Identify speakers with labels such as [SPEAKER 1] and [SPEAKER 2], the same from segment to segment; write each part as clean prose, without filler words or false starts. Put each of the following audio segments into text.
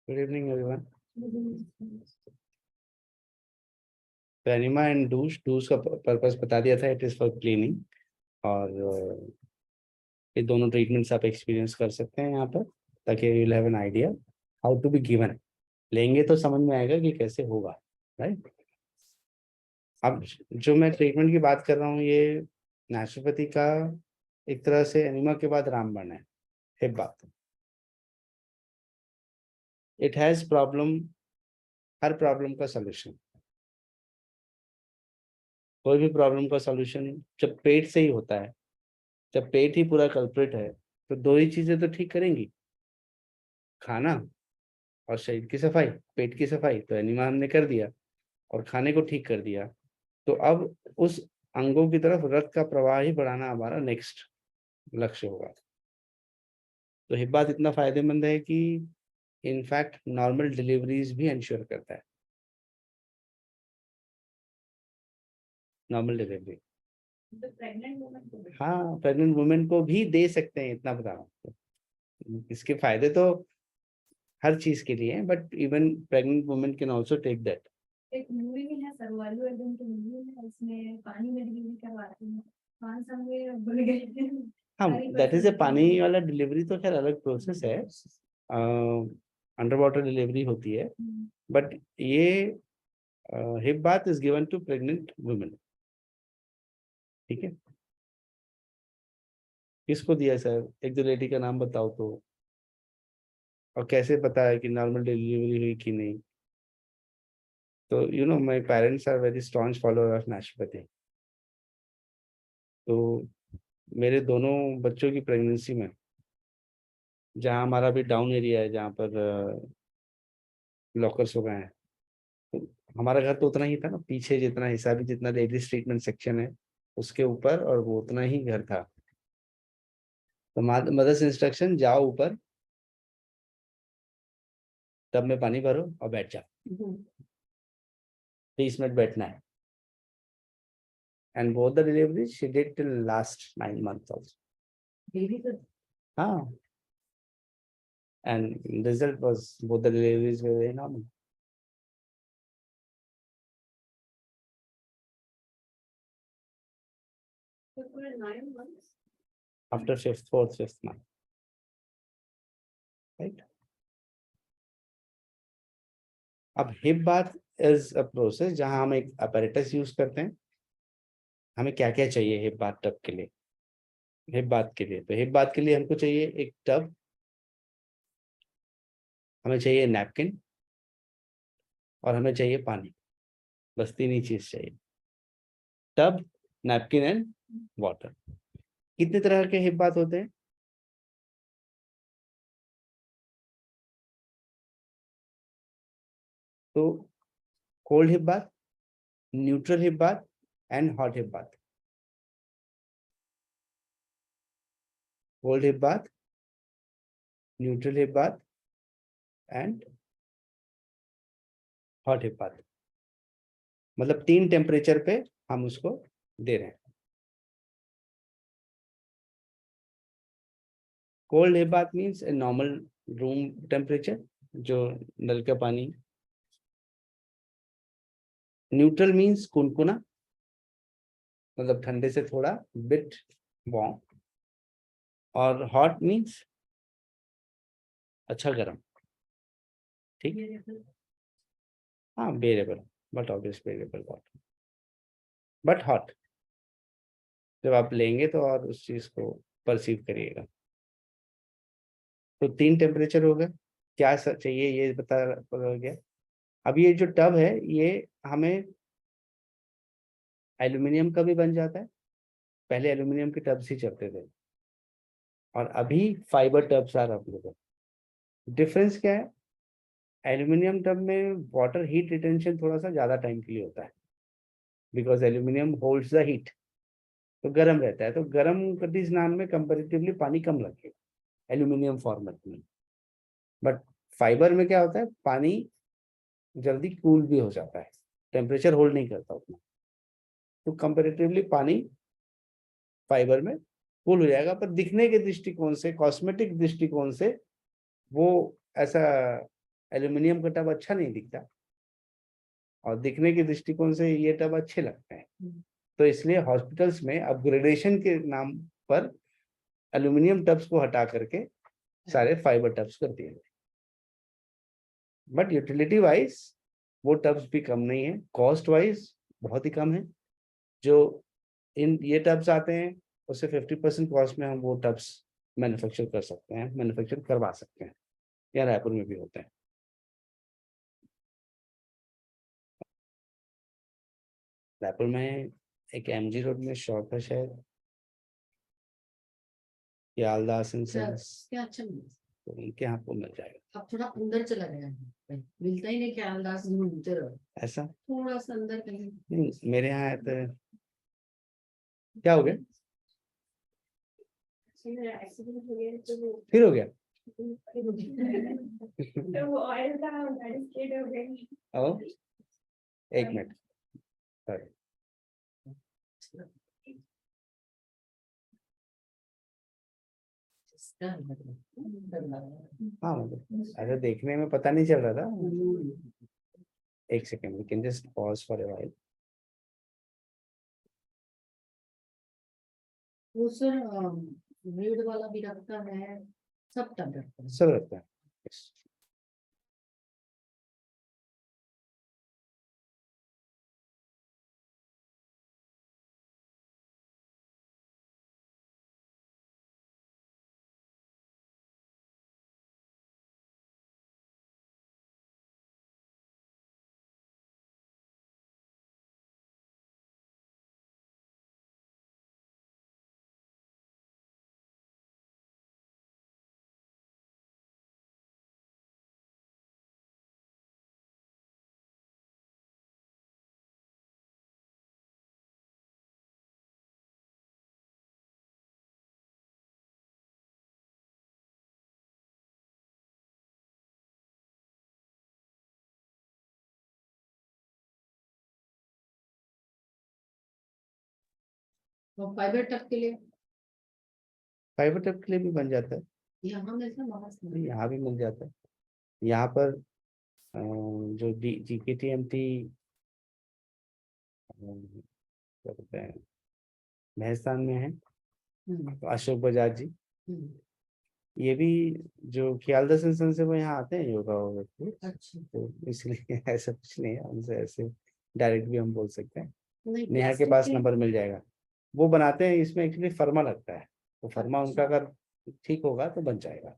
[SPEAKER 1] Good evening, everyone. तो enema and douche का purpose बता दिया था, इट इज फॉर क्लीनिंग। और ये दोनों ट्रीटमेंट्स आप एक्सपीरियंस कर सकते हैं यहाँ पर, ताकि you will have an idea how to be given. लेंगे तो समझ में आएगा कि कैसे होगा, राइट। अब जो मैं ट्रीटमेंट की बात कर रहा हूँ, ये नेचुरोपैथी का एक तरह से एनिमा के बाद रामबाण है, हिप बात। It has problem, her problem का सोल्यूशन, कोई भी प्रॉब्लम का सोल्यूशन जब पेट से ही होता है, जब पेट ही पूरा कल्प्रिट है, तो दो ही चीजें तो ठीक करेंगी, खाना और शरीर की सफाई। पेट की सफाई तो एनिमा हमने कर दिया और खाने को ठीक कर दिया, तो अब उस अंगों की तरफ रक्त का प्रवाह ही बढ़ाना हमारा नेक्स्ट लक्ष्य होगा। तो हिप बात इतना फायदेमंद है कि इनफैक्ट नॉर्मल डिलीवरीज भी इंश्योर करता है, नॉर्मल डिलीवरी। हाँ, प्रेग्नेंट वुमेन को भी दे सकते हैं, इतना बता रहा हूँ। इसके फायदे तो हर चीज के लिए है, but even pregnant women can also take that.
[SPEAKER 2] एक मूवी भी है सरवालू एल्बम की मूवी है, उसमें पानी में डिलीवरी करवाते हैं, 5 साल में भूल गए।
[SPEAKER 1] हाँ, दैट इज ए पानी वाला डिलीवरी तो खैर अलग प्रोसेस है, अंडर वाटर डिलीवरी होती है, बट ये hip bath is given to pregnant women. ठीक है, किसको दिया सर? एक दो लेडी का नाम बताओ तो, और कैसे पता है कि नॉर्मल डिलीवरी हुई कि नहीं? तो you know my parents are very staunch follower of naturopathy. तो मेरे दोनों बच्चों की प्रेगनेंसी में, जहाँ हमारा भी डाउन एरिया है, जहाँ पर लॉकर्स हो गए हैं, तो हमारा घर तो उतना ही था ना, पीछे जितना हिस्सा भी, जितना लेडीज ट्रीटमेंट सेक्शन है उसके ऊपर, और वो उतना ही घर था। तो मदर्स इंस्ट्रक्शन, जाओ ऊपर, टब में पानी भरो और बैठ जाओ, 30 मिनट बैठना है। And both the deliveries she did till last 9 months also. हाँ, and result was both the deliveries were very normal.
[SPEAKER 2] For 9 months.
[SPEAKER 1] After fifth month, right? अब hip bath is a process जहां हम एक apparatus use करते हैं। हमें क्या क्या चाहिए हिप बाथ टब के लिए? हिप बाथ के लिए, तो हिप बाथ के लिए हमको चाहिए एक टब, हमें चाहिए नैपकिन, और हमें चाहिए पानी। बस तीन ही चीज चाहिए, टब, नैपकिन एंड वाटर। कितने तरह के हिप बाथ होते हैं? तो cold hip bath, neutral hip bath and hot hip bath. Cold hip bath, neutral hip bath and hot hip bath. मतलब 3 टेम्परेचर पे हम उसको दे रहे हैं। Cold hip bath means a normal room temperature, जो नल का पानी। न्यूट्रल मीन्स कुनकुना, मतलब ठंडे से थोड़ा बिट वार्म। और हॉट मीन्स अच्छा गर्म। ठीक है, हाँ, बेरेबल, but obvious बेरेबल water, but hot. जब आप लेंगे तो और उस चीज को परसीव करिएगा। तो 3 टेम्परेचर हो गए। क्या चाहिए ये बता गया। अब ये जो टब है, ये हमें एल्यूमिनियम का भी बन जाता है। पहले एल्यूमिनियम के टब्स ही चलते थे, और अभी fiber tubs are available. Difference क्या है? एल्यूमिनियम टब में वाटर हीट रिटेंशन थोड़ा सा ज्यादा टाइम के लिए होता है, because aluminium holds the heat, तो गर्म रहता है। तो गर्म करती स्नान में कंपेरेटिवली पानी कम लगेगा एल्यूमिनियम फॉर्मेट में। बट फाइबर में क्या होता है, पानी जल्दी कूल भी हो जाता है, टेम्परेचर होल्ड नहीं करता उतना, तो कंपेरेटिवली पानी फाइबर में कूल हो जाएगा। पर दिखने के दृष्टिकोण से, कॉस्मेटिक दृष्टिकोण से वो ऐसा एल्यूमिनियम का टब अच्छा नहीं दिखता और दिखने के दृष्टिकोण से ये टब अच्छे लगते हैं। तो इसलिए हॉस्पिटल्स में अपग्रेडेशन के नाम पर एल्यूमिनियम टब्स को हटा करके सारे फाइबर टब्स कर दिए गए। बट यूटिलिटी वाइज वो टब्स भी कम नहीं है, कॉस्ट वाइज बहुत ही कम है। जो इन ये टब्स आते हैं उससे 50% कॉस्ट में हम वो टब्स मैन्युफैक्चर कर सकते हैं, मैन्युफैक्चर करवा सकते हैं, या रायपुर में भी होते हैं। रायपुर में एक MG रोड में शॉप है शायद, यालदास एंड सन्स,
[SPEAKER 3] क्या अच्छा मिला।
[SPEAKER 1] तो उनके यहाँ आपको मिल जाएगा।
[SPEAKER 3] अब थोड़ा अंदर चला गया है, मिलता ही नहीं, क्या अंदाज ढूंढते रहो,
[SPEAKER 1] ऐसा
[SPEAKER 3] थोड़ा सा अंदर कहीं।
[SPEAKER 1] नहीं, मेरे यहाँ है तो क्या हो गया,
[SPEAKER 2] एक्सीडेंट हो गया तो
[SPEAKER 1] फिर हो गया।
[SPEAKER 2] तो वो ऑयल का गाड़ी स्केट हो गई।
[SPEAKER 1] ओ, एक मिनट, sorry। हाँ मतलब ऐसा देखने में पता नहीं चल रहा था। एक second, we can just pause for a while.
[SPEAKER 3] वो सर रीड वाला भी रखता है, सब टब रखता है।
[SPEAKER 1] सब रखता है। Yes।
[SPEAKER 3] और फाइबर टब के लिए
[SPEAKER 1] फाइबर टेप के लिए भी बन जाता है,
[SPEAKER 3] यहाँ मिलता है, वहाँ से नहीं।
[SPEAKER 1] यहाँ भी मिल जाता है। यहाँ पर जो GKTMT क्या कहते हैं, भैंसतान में है, तो अशोक बजाज जी,
[SPEAKER 3] हम्म,
[SPEAKER 1] ये भी जो ख्याल संस्थान से वो यहाँ आते हैं योगा वोगा के,
[SPEAKER 3] अच्छा
[SPEAKER 1] तो इसलिए ऐसा कुछ नहीं है, हमसे ऐसे डायरेक्ट भी हम बोल सकते हैं।
[SPEAKER 3] नहीं,
[SPEAKER 1] नेहा के
[SPEAKER 3] प्लास्टिक
[SPEAKER 1] पास नंबर मिल जाएगा, वो बनाते हैं। इसमें एक्चुअली फर्मा लगता है, तो फर्मा उनका
[SPEAKER 3] अच्छा।
[SPEAKER 1] अगर ठीक होगा तो बन जाएगा।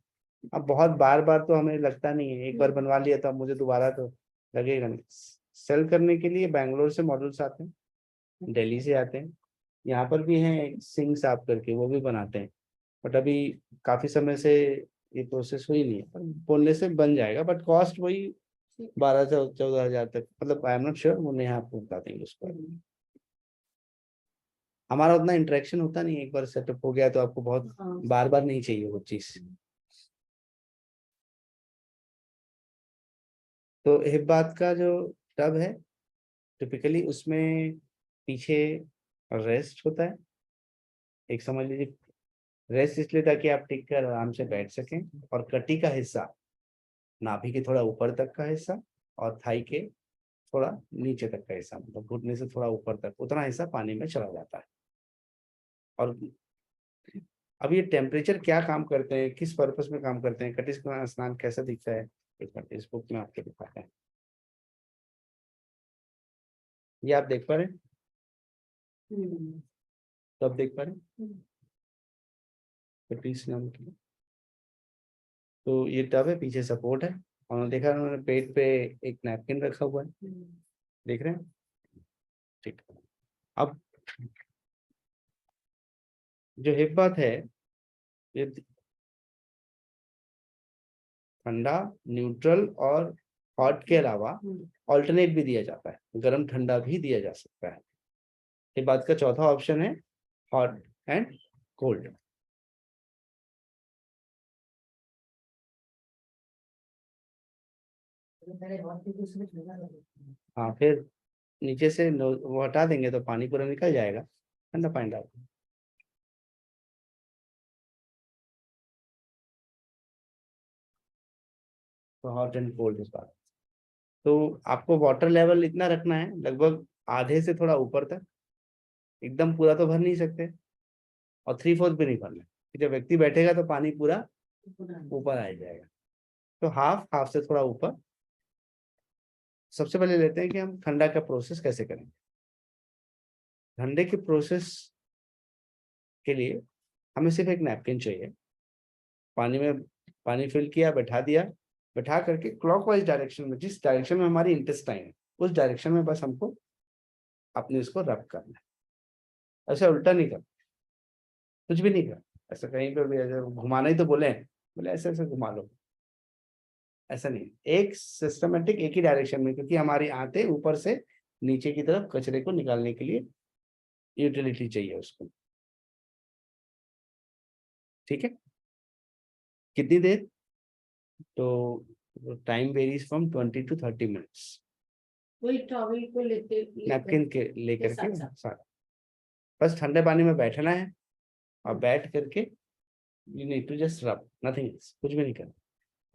[SPEAKER 1] अब बहुत बार बार तो हमें लगता नहीं है, एक बार बनवा लिया तो अब मुझे दोबारा तो लगेगा नहीं। सेल करने के लिए बैंगलोर से मॉडल्स आते हैं, दिल्ली से आते हैं, यहाँ पर भी हैं सिंह साहब करके, वो भी बनाते हैं। बट अभी काफी समय से ये प्रोसेस हुई नहीं है, पर बोलने से बन जाएगा। बट कॉस्ट वही 12 से 14 हजार तक, मतलब आई एम नॉट श्योर, वो नेहा आपको बता देंगे उसको। हमारा उतना इंटरेक्शन होता नहीं है, एक बार सेटअप हो गया तो आपको बहुत
[SPEAKER 3] हाँ।
[SPEAKER 1] बार बार नहीं चाहिए वो चीज। तो हिप बात का जो टब है, टिपिकली उसमें पीछे रेस्ट होता है, एक समझ लीजिए रेस्ट इसलिए ताकि आप टिक कर आराम से बैठ सकें, और कटी का हिस्सा नाभि के थोड़ा ऊपर तक का हिस्सा और थाई के थोड़ा नीचे तक का हिस्सा, मतलब घुटने से थोड़ा ऊपर तक उतना हिस्सा पानी में चला जाता है। और अब ये टेम्परेचर क्या काम करते हैं, किस पर्पस में काम करते हैं, कटिस का स्नान कैसा दिखता है, एक मिनट इस बुक में आपको दिखाते हैं। ये आप देख पा रहे हैं, तो आप देख पा रहे हैं कटिस स्नान की। तो ये टब है, पीछे सपोर्ट है, और देखा उन्होंने पेट पे एक नैपकिन रखा हुआ है, देख रहे हैं, ठीक। अब जो हिप बात है, ये ठंडा, न्यूट्रल और हॉट के अलावा ऑल्टरनेट भी दिया जाता है, गर्म ठंडा भी दिया जा सकता है। ये बात का चौथा ऑप्शन है हॉट एंड कोल्ड। हाँ, फिर नीचे से वो हटा देंगे तो पानी पूरा निकल जाएगा, ठंडा पानी डाल। तो हॉट एंड कोल्ड इस बात। तो आपको वाटर लेवल इतना रखना है, लगभग आधे से थोड़ा ऊपर तक, एकदम पूरा तो भर नहीं सकते और 3/4 भी नहीं भरना। जब व्यक्ति बैठेगा तो पानी पूरा ऊपर आ जाएगा। तो हाफ हाफ से थोड़ा ऊपर। सबसे पहले लेते हैं कि हम ठंडा का प्रोसेस कैसे करेंगे। ठंडे के प्रोसेस के लिए हमें सिर्फ एक नैपकिन चाहिए। पानी में पानी फिल किया, बैठा दिया, बैठा करके क्लॉकवाइज डायरेक्शन में, जिस डायरेक्शन में हमारी इंटेस्टाइन है उस डायरेक्शन में बस हमको अपने इसको रब करना है। ऐसे उल्टा नहीं करना, कुछ भी नहीं करना। ऐसा कहीं पर भी ऐसे घुमाना ही तो बोले हैं, बोले ऐसे ऐसे घुमा लो, ऐसा नहीं। एक सिस्टमेटिक एक ही डायरेक्शन में, क्योंकि हमारी आंतें ऊपर से नीचे की तरफ कचरे को निकालने के लिए यूटिलिटी चाहिए उसको। ठीक है, कितनी देर? तो time varies from 20 to 30 minutes.
[SPEAKER 3] वही टॉवल को लेते
[SPEAKER 1] नैपकिन के लेकर
[SPEAKER 3] साथ
[SPEAKER 1] के
[SPEAKER 3] साथ।
[SPEAKER 1] सारा, बस ठंडे पानी में बैठना है और बैठ करके you need to just rub, nothing else, कुछ भी नहीं करना।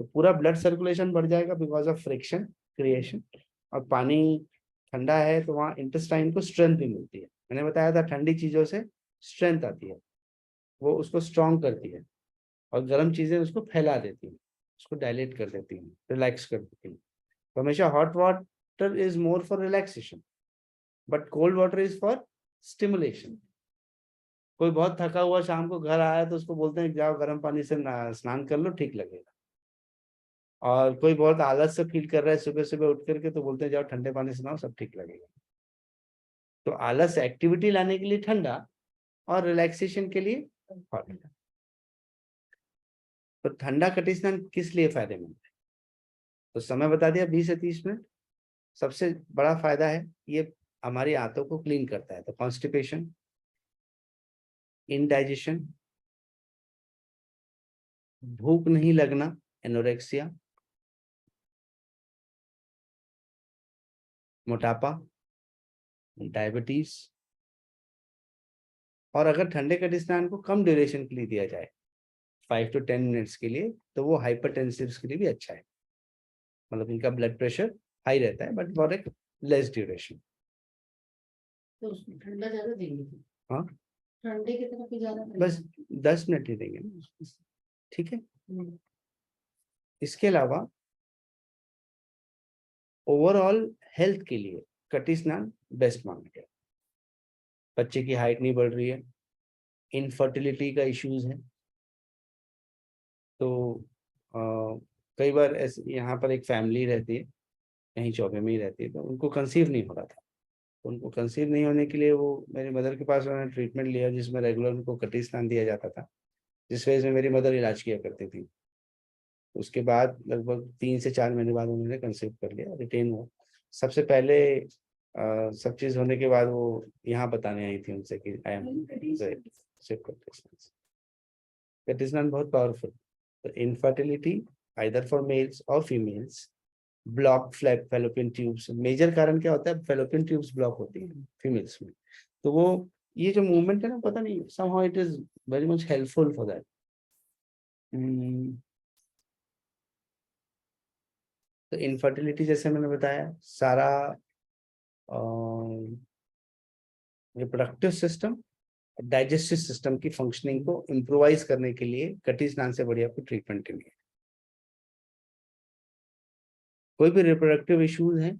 [SPEAKER 1] तो पूरा ब्लड सर्कुलेशन बढ़ जाएगा बिकॉज ऑफ फ्रिक्शन क्रिएशन। और पानी ठंडा है तो वहाँ इंटेस्टाइन को स्ट्रेंथ भी मिलती है। मैंने बताया था ठंडी चीजों से स्ट्रेंथ आती है, वो उसको स्ट्रॉन्ग करती है, और गर्म चीजें उसको फैला देती हैं, उसको डायलेट कर देती हैं, रिलैक्स कर देती हैं। तो हमेशा hot water is more for relaxation, but cold water is for stimulation. कोई बहुत थका हुआ शाम को घर आया तो उसको बोलते हैं जाओ गर्म पानी से स्नान कर लो, ठीक लगेगा। और कोई बहुत आलस से फील कर रहा है सुबह सुबह उठ करके, तो बोलते हैं जाओ ठंडे पानी से नहाओ, सब ठीक लगेगा। तो आलस एक्टिविटी लाने के लिए ठंडा, और रिलैक्सेशन के लिए हॉट। तो ठंडा कटी स्नान किस लिए फायदेमंद है? तो समय बता दिया, 20 से 30 मिनट। सबसे बड़ा फायदा है ये हमारी आंतों को क्लीन करता है। तो कॉन्स्टिपेशन, इनडाइजेशन, भूख नहीं लगना, एनोरेक्सिया, मोटापा, डायबिटीज। और अगर ठंडे कटी स्नान को कम ड्यूरेशन के लिए दिया जाए, 5 to 10 मिनट्स के लिए, तो वो हाइपरटेंसिव के लिए भी अच्छा है। मतलब इनका ब्लड प्रेशर हाई रहता है, बट फॉर एक लेस ड्यूरेशन।
[SPEAKER 3] तो उसमें ठंडा ज्यादा देंगे।
[SPEAKER 1] हाँ,
[SPEAKER 3] ठंडे की तरफ ही ज्यादा
[SPEAKER 1] बस 10 मिनट ही देंगे ना। ठीक है।
[SPEAKER 3] हम्म।
[SPEAKER 1] इसके अलावा ओवरऑल हेल्थ के लिए कटी स्नान बेस्ट माना गया। बच्चे की हाइट नहीं बढ़ रही है, इनफर्टिलिटी का इश्यूज है, तो कई बार ऐसे यहाँ पर एक फैमिली रहती है, यहीं चौबे में ही रहती है, तो उनको कंसीव नहीं हो रहा था। तो उनको कंसीव नहीं होने के लिए वो मेरी मदर के पास उन्होंने ट्रीटमेंट लिया, जिसमें रेगुलर उनको कटी स्नान दिया जाता था, जिस वजह से मेरी मदर इलाज किया करती थी। उसके बाद लगभग 3 से 4 महीने बाद उन्होंने कंसीव कर लिया, रिटेन हुआ। सबसे पहले सब चीज होने के बाद वो यहाँ बताने आई थी उनसे कि आई एम कटी स्नान बहुत पावरफुल। तो इनफर्टिलिटी आइदर फॉर मेल्स और females, block fallopian tubes, major कारण क्या होता है, फेलोपियन ट्यूब्स ब्लॉक होती है फीमेल्स में। तो वो ये जो मूवमेंट है ना, पता नहीं somehow it is very much helpful for that। तो इनफर्टिलिटी जैसे मैंने बताया, सारा रिप्रोडक्टिव सिस्टम, डाइजेस्टिव सिस्टम की फंक्शनिंग को इम्प्रोवाइज करने के लिए कटी स्नान से बढ़िया कोई ट्रीटमेंट नहीं है। कोई भी रिप्रोडक्टिव इश्यूज हैं,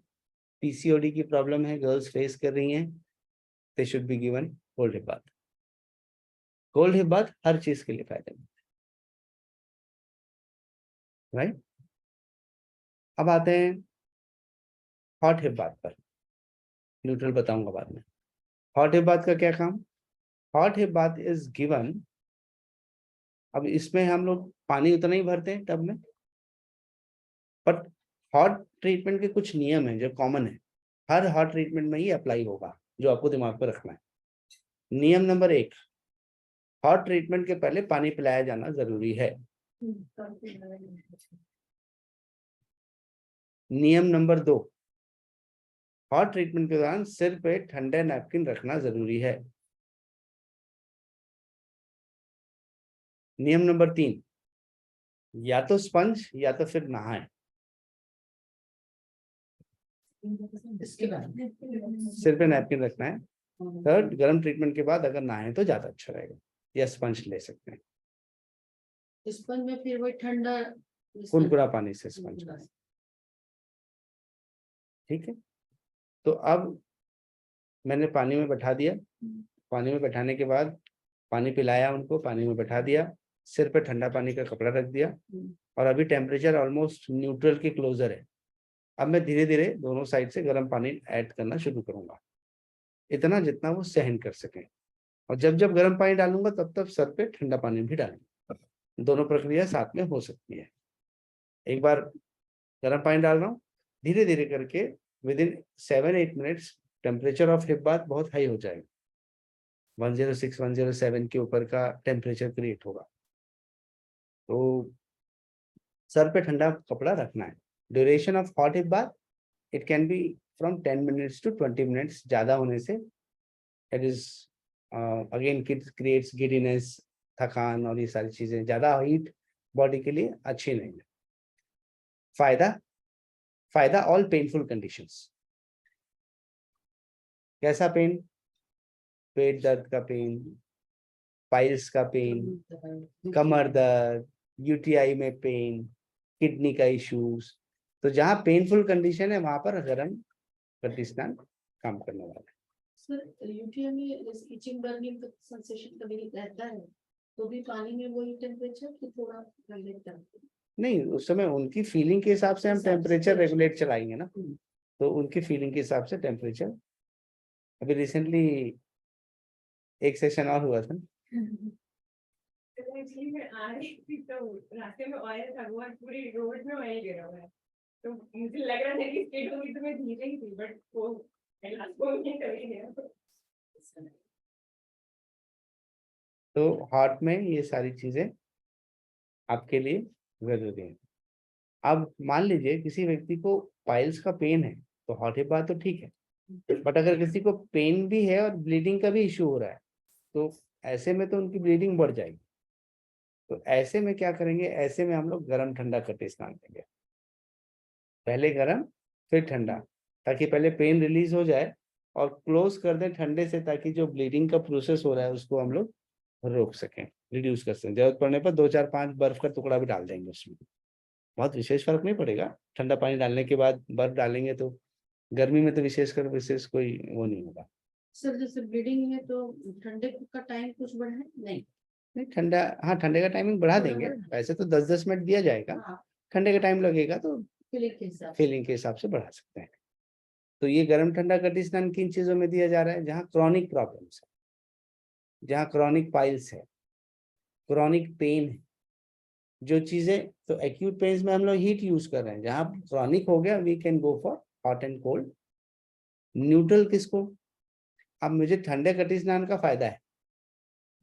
[SPEAKER 1] पीसीओडी की प्रॉब्लम है, गर्ल्स फेस कर रही हैं, they should be given cold hip bath. Cold hip bath हर चीज के लिए फायदेमंद है, राइट। अब आते हैं हॉट हिप बाथ पर, न्यूट्रल बताऊंगा बाद में। हॉट हिप बाथ का क्या काम? Hot hip bath is given. अब इसमें हम लोग पानी उतना ही भरते हैं टब में, बट हॉट ट्रीटमेंट के कुछ नियम हैं जो कॉमन है, हर हॉट ट्रीटमेंट में ही अप्लाई होगा, जो आपको दिमाग पर रखना है। नियम नंबर 1, हॉट ट्रीटमेंट के पहले पानी पिलाया जाना जरूरी है। नियम नंबर 2, हॉट ट्रीटमेंट के दौरान सिर पे ठंडे नैपकिन रखना जरूरी है। नियम नंबर 3, या तो स्पंज या तो फिर नहाएं।
[SPEAKER 3] इसके बाद
[SPEAKER 1] सिर पे नैपकिन रखना है। थर्ड, गर्म ट्रीटमेंट के बाद अगर नहाए तो ज्यादा अच्छा रहेगा, या स्पंज ले सकते हैं,
[SPEAKER 3] स्पंज में फिर वही ठंडा
[SPEAKER 1] कुनकुना पानी से स्पंज करें। ठीक है, तो अब मैंने पानी में बैठा दिया, पानी में बैठाने के बाद पानी पिलाया उनको, पानी में बैठा दिया, सिर पे ठंडा पानी का कपड़ा रख दिया, और अभी टेम्परेचर ऑलमोस्ट न्यूट्रल के क्लोजर है। अब मैं धीरे धीरे दोनों साइड से गर्म पानी ऐड करना शुरू करूंगा, इतना जितना वो सहन कर सकें, और जब जब गर्म पानी डालूंगा तब तब सर पे ठंडा पानी भी डालूंगा। दोनों प्रक्रिया साथ में हो सकती है। एक बार गर्म पानी डाल रहा हूँ, धीरे धीरे करके with in 7-8 minutes temperature of hip bath बहुत हाई हो जाएगा, 106-107 के ऊपर का टेम्परेचर क्रिएट होगा। तो सर पे ठंडा कपड़ा रखना है। Duration of hot hip bath it can be from 10 minutes to 20 minutes, ज्यादा होने से it is again creates giddiness, थकान, और ये सारी चीजें, ज्यादा हीट बॉडी के लिए अच्छी नहीं है। फायदा ऑल पेनफुल कंडीशंस। कैसा पेन? पेट दर्द का पेन, पाइल्स का पेन, कमर दर्द, यूटीआई में पेन, किडनी का इश्यूज, तो जहाँ पेनफुल कंडीशन है वहां पर गर्म कटी स्नान काम करने वाला है।
[SPEAKER 3] सर यूटीआई में इचिंग बर्निंग का सेंसेशन कभी रहता है तो भी पानी में वही टेम्परेचर कि थोड़ा रेगुलेट करते हैं?
[SPEAKER 1] नहीं, उस समय उनकी फीलिंग के हिसाब से हम टेम्परेचर रेगुलेट चलाएंगे ना, तो उनकी फीलिंग के हिसाब से टेम्परेचर। अभी रिसेंटली एक सेशन और हुआ था,
[SPEAKER 2] एक्चुअली मैं आ रही थी तो रास्ते में ऑयल था, वो पूरी रोड में ऑयल गिरा हुआ है, तो मुझे लग रहा था कि स्पीड होगी तो मैं धीरे ही थी, बट वो नहीं कभी गया।
[SPEAKER 1] तो हार्ट में ये सारी चीजें आपके लिए जरूरी है। अब मान लीजिए किसी व्यक्ति को पाइल्स का पेन है तो हॉट हिप बात तो ठीक है, बट अगर किसी को पेन भी है और ब्लीडिंग का भी इश्यू हो रहा है तो ऐसे में तो उनकी ब्लीडिंग बढ़ जाएगी। तो ऐसे में क्या करेंगे, ऐसे में हम लोग गर्म ठंडा कटे स्नान देंगे, पहले गर्म फिर ठंडा, ताकि पहले पेन रिलीज हो जाए और क्लोज कर दें ठंडे से, ताकि जो ब्लीडिंग का प्रोसेस हो रहा है उसको हम लोग रोक सकें, रिड्यूस कर सकें। जरूरत पड़ने पर 2-4-5 बर्फ का टुकड़ा भी डाल देंगे उसमें, बहुत विशेष फर्क नहीं पड़ेगा। ठंडा पानी डालने के बाद बर्फ डालेंगे तो गर्मी में तो विशेष कोई वो नहीं होगा।
[SPEAKER 3] सर जैसे ब्लीडिंग है तो ठंडे का टाइम कुछ बढ़े? नहीं
[SPEAKER 1] ठंडा, हाँ ठंडे का टाइमिंग बढ़ा देंगे, वैसे तो 10-10 मिनट दिया जाएगा, ठंडे का टाइम लगेगा तो फीलिंग के हिसाब से बढ़ा सकते हैं। तो ये गर्म ठंडा कटी स्नान किन चीजों में दिया जा रहा है? जहाँ क्रॉनिक प्रॉब्लम्स है, जहाँ क्रॉनिक पाइल्स है, क्रॉनिक पेन है, जो चीजें, तो एक्यूट पेन्स में हम लोग हीट यूज कर रहे हैं, जहाँ क्रॉनिक हो गया we can go for hot and cold. Neutral किसको? अब मुझे ठंडे कटी स्नान का फायदा है,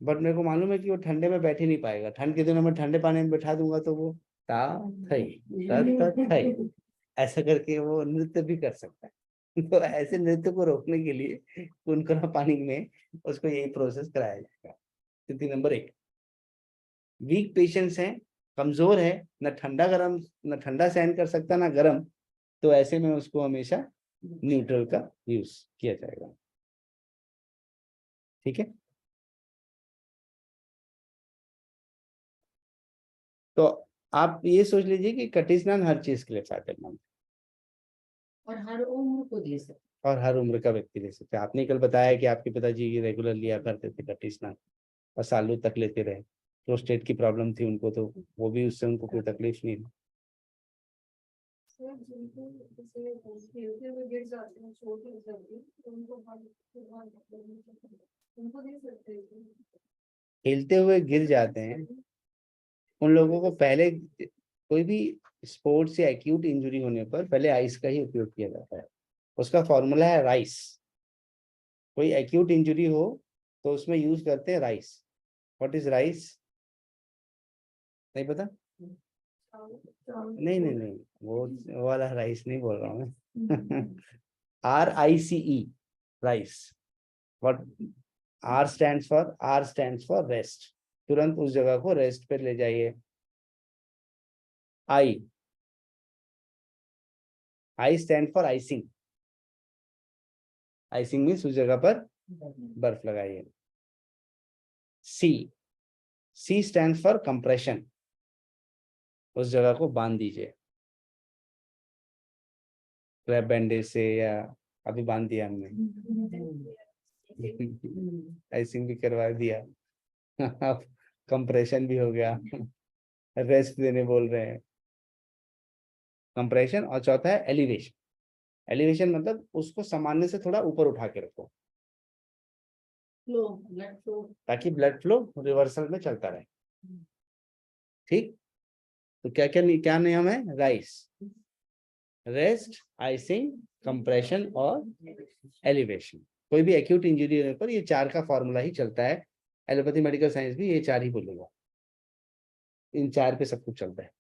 [SPEAKER 1] बट मेरे को मालूम है कि वो ठंडे में बैठ ही नहीं पाएगा, ठंड के दिनों में ठंडे पानी में बैठा दूंगा तो वो ऐसा करके वो नृत्य भी कर सकता है। तो ऐसे नृत्य को रोकने के लिए कुनकुना पानी में उसको यही प्रोसेस कराया जाएगा। स्थिति नंबर 1, वीक पेशेंट्स हैं, कमजोर है, न ठंडा गरम, न ठंडा सहन कर सकता ना गरम, तो ऐसे में उसको हमेशा न्यूट्रल का यूज किया जाएगा। ठीक है, तो आप ये सोच लीजिए कि कटी स्नान हर चीज के लिए फायदेमंद
[SPEAKER 3] और हर उम्र को दे सकते,
[SPEAKER 1] और हर उम्र का व्यक्ति ले सकते हैं। आपने कल बताया कि आपके पिताजी रेगुलर लिया करते थे कटी स्नान और सालों तक लेते रहे, प्रोस्टेट की प्रॉब्लम थी उनको, तो वो भी उससे उनको कोई तकलीफ नहीं हुई।
[SPEAKER 2] सर जिनको जैसे खेलते हुए गिर जाते हैं, चोट लग जाती है, तो उनको दे सकते हैं?
[SPEAKER 1] खेलते हुए गिर जाते हैं उन लोगों को पहले, कोई भी स्पोर्ट्स या एक्यूट इंजरी होने पर पहले आइस का ही उपयोग किया जाता है। उसका फॉर्मूला है राइस। कोई एक्यूट इंजरी हो तो उसमें यूज करते हैं राइस। What is rice? नहीं पता? नहीं, वो वाला राइस नहीं बोल रहा हूँ मैं। RICE, rice. What R stands for rest. तुरंत उस जगह को रेस्ट पे ले जाइए। I stand for icing, icing means उस जगह पर बर्फ लगाइए। सी स्टैंड फॉर कंप्रेशन, उस जगह को बांध दीजिए क्रैप बैंडेज से, या अभी बांध दिया हमने, आइसिंग भी करवा दिया, अब कंप्रेशन भी हो गया, रेस्ट देने बोल रहे हैं, कंप्रेशन। और चौथा है एलिवेशन। एलिवेशन मतलब उसको सामान्य से थोड़ा ऊपर उठा के रखो
[SPEAKER 3] फ्लो, ब्लड फ्लो।
[SPEAKER 1] ताकि ब्लड फ्लो रिवर्सल में चलता रहे। ठीक, तो क्या क्या क्या नियम है? राइस, रेस्ट, आइसिंग, कंप्रेशन और एलिवेशन। कोई भी एक्यूट इंजरी होने पर ये चार का फॉर्मूला ही चलता है। एलोपैथी मेडिकल साइंस भी ये चार ही बोलेगा, इन चार पे सब कुछ चलता है।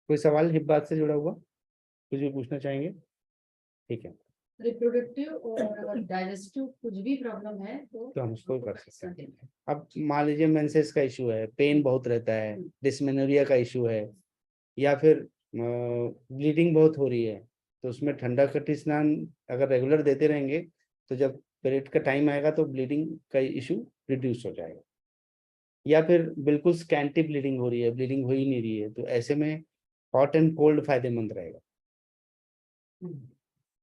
[SPEAKER 1] कोई सवाल हिप बात से जुड़ा हुआ, कुछ भी पूछना चाहेंगे? ठीक है,
[SPEAKER 3] रिप्रोडक्टिव और डाइजेस्टिव कुछ भी प्रॉब्लम है तो
[SPEAKER 1] हम उसको कर सकते हैं। अब मान लीजिए मेंसेस का इशू है, पेन बहुत रहता है, डिस्मेनोरिया का इशू है, या फिर ब्लीडिंग बहुत हो रही है, तो उसमें ठंडा कटी स्नान अगर रेगुलर देते रहेंगे तो जब पीरियड का टाइम आएगा तो ब्लीडिंग का इशू रिड्यूस हो जाएगा। या फिर बिल्कुल स्कैंटी ब्लीडिंग हो रही है, ब्लीडिंग हो ही नहीं रही है, तो ऐसे में हॉट एंड कोल्ड फायदेमंद रहेगा।